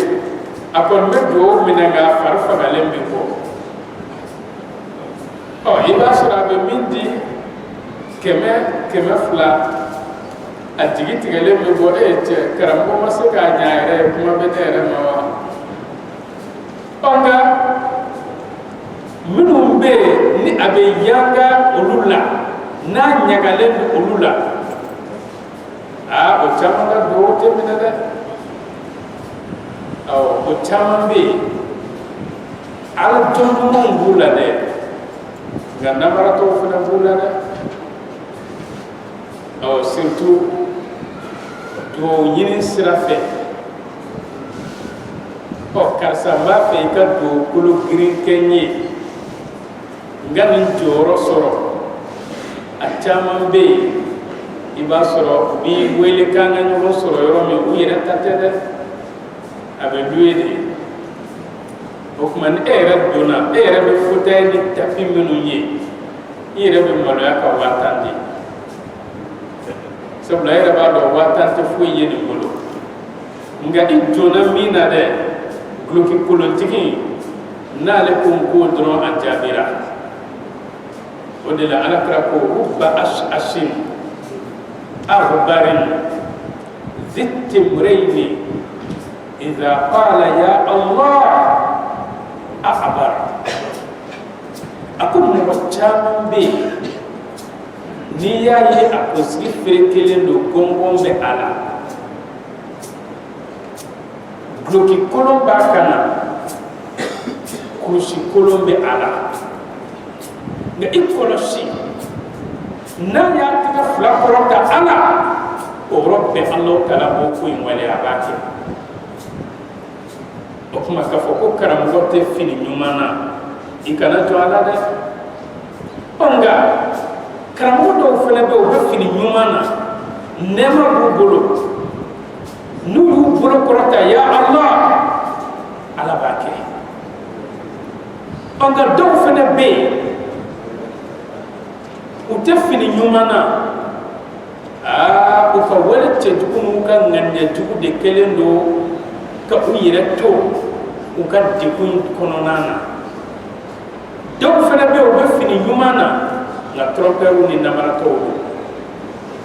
a kɔni bɛ dugawu minɛ nka a fari fagalen bɛ bɔ i b'a sɔrɔ a bɛ min di 100 200 a jigi tigɛlen bɛ bɔ cɛ karamɔgɔ ma se k'a ɲɛ a yɛrɛ ye kuma bɛ ne yɛrɛ ma wa nka minnu bɛ yen ni a bɛ yanga olu la n'a ɲagalen don olu la o caman ka dugawu tɛ minɛ dɛ o caman bɛ yen ala dɔn ɲumanw b'u la dɛ nka namaratɔw fana b'u la dɛ surtout dugawu ɲini sira fɛ fɛ i ka dugukolo girin kɛ n ye n ka nin jɔyɔrɔ sɔrɔ a caman bɛ yen i b'a sɔrɔ u b'i wele k'an ka ɲɔgɔn sɔrɔ yɔrɔ min u yɛrɛ ta tɛ dɛ a bɛ luwe de o tuma ni e yɛrɛ donna e yɛrɛ bɛ fauteuil ni tapi minnu ye i yɛrɛ bɛ maloya ka 5000 di sabula e yɛrɛ b'a dɔn 5000 tɛ foyi ye nin bolo nka i donna min na dɛ guloki kolotigi n'ale ko n ko dɔrɔn a jaabira o de la Alakira ko rubba ash'ashin aghbarin ذي التمرين إذا قال يا الله أخبر أكون مجاما بي نياي أكوسي فريكلين دو كونغون بي على بلوكي كولون باكنا كوشي كولون بي على نيكولوشي نايا تيكا فلاكوروتا على أوروبا الله تعالى بوكوين ولي أباكي o kuma k'a fɔ ko karamɔgɔ tɛ fini ɲuman na i kana to a la dɛ nka karamɔgɔ dɔw fana bɛ yen u bɛ fini ɲuman na nɛɛma b'u bolo n'u y'u bolo kɔrɔta ya Allah Ala b'a kɛ nka dɔw fana bɛ yen u tɛ fini ɲuman na u ka wale cɛjugu n'u ka ŋaniyajugu de kɛlen don ka u yɛrɛ to u ka degun kɔnɔna na dɔw fana bɛ yen u bɛ fini ɲuman na nka trɔmpɛriw ni namaratɔw don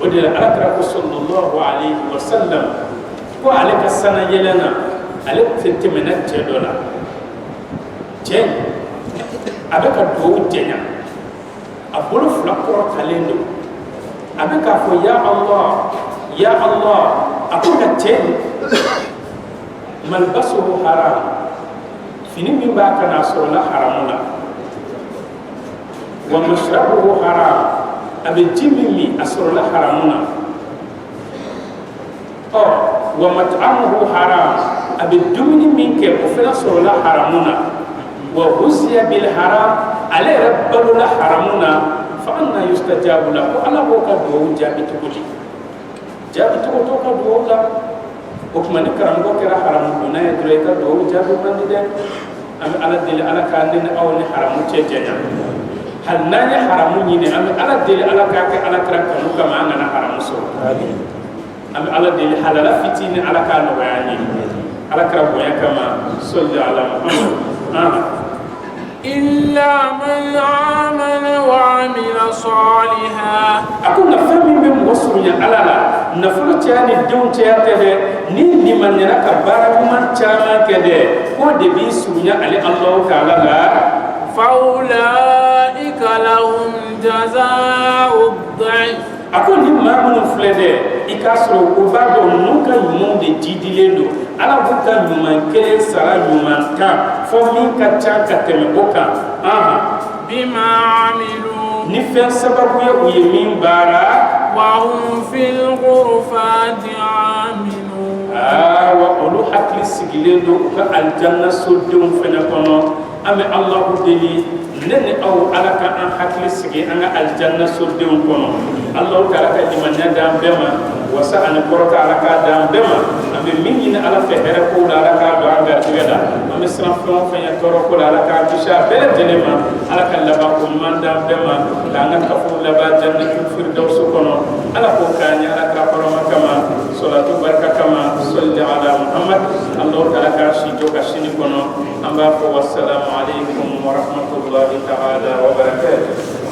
o de la Alakira ko sallallahu alayhi wa sallam ko ale ka sana yɛlɛ na ale tɛmɛna cɛ dɔ la cɛ a bɛ ka dugawu jɛnya a bolo fila kɔrɔtalen don a bɛ k'a fɔ ya Allah ya Allah a ko nka cɛ malbasuhu haram fini min b'a kan a sɔrɔla haramu la wa mashrabuhu haram a bɛ ji min min a sɔrɔla haramu na wa mat'amuhu haram a bɛ dumuni min kɛ o fana sɔrɔla haramu na wa ghuziya bil haram ale yɛrɛ balola haramu na fa anna yustajabu la ko Ala b'o ka dugawu jaabi cogo di jaabi cogo t'o ka dugawu la o kuma ni karamɔgɔ kɛra haramu donna ye dɔrɔn i ka dugawu jaabi man di dɛ an bɛ Ala deli Ala k'a ne ni aw ni haramu cɛ janya hali n'an ye haramu ɲini an bɛ Ala deli Ala k'a kɛ Alakira kanu kama an kana haramu sɔrɔ an bɛ Ala deli halala fitinin Ala k'a nɔgɔya an ye Alakira bonya kama salli ala Muhammad إلا من آمن وعمل صالحا أكون نفهم من مصرنا على لا نفلو تاني دون تياتة نين لمن يراك بارك من تاما كده هو دبي سويا على الله تعالى لا فأولئك لهم جزاء الضعف أكون لما من فلده إكاسرو كبار نوكا يوم دي جديلندو على بوكا يوم كله سرا يوم كام فمين كتشان كتم بوكا بما عملوا نفهم سبب يمين بارا وهم في الغرفات عاملون وقالوا حكي سجلندو كالجنة سودهم فنكونو أمي الله دلي nene aw Ala ka an hakili sigi an ka aljanna sodenw kɔnɔ Allahu taala ka limaniya d'an bɛɛ ma wasa ani kɔrɔta Ala k'a d'an bɛɛ ma an bɛ min ɲini Ala fɛ hɛrɛ kow la Ala k'a don an garijɛgɛ la an bɛ siran fɛn o fɛn ye tɔɔrɔ ko la Ala k'a kisi a bɛɛ lajɛlen ma Ala ka laban ko ɲuman d'an bɛɛ ma k'an ka kafo laban jannatul firdawsi kɔnɔ Ala k'o k'an ye Ala k'a kɔrɔma kama salatu barika kama salli ala Muhammad Allahu taala k'a si jɔ ka sini kɔnɔ an b'a fɔ wassalamu alaikum wa rahmatullahi ta'ala wa barakatuh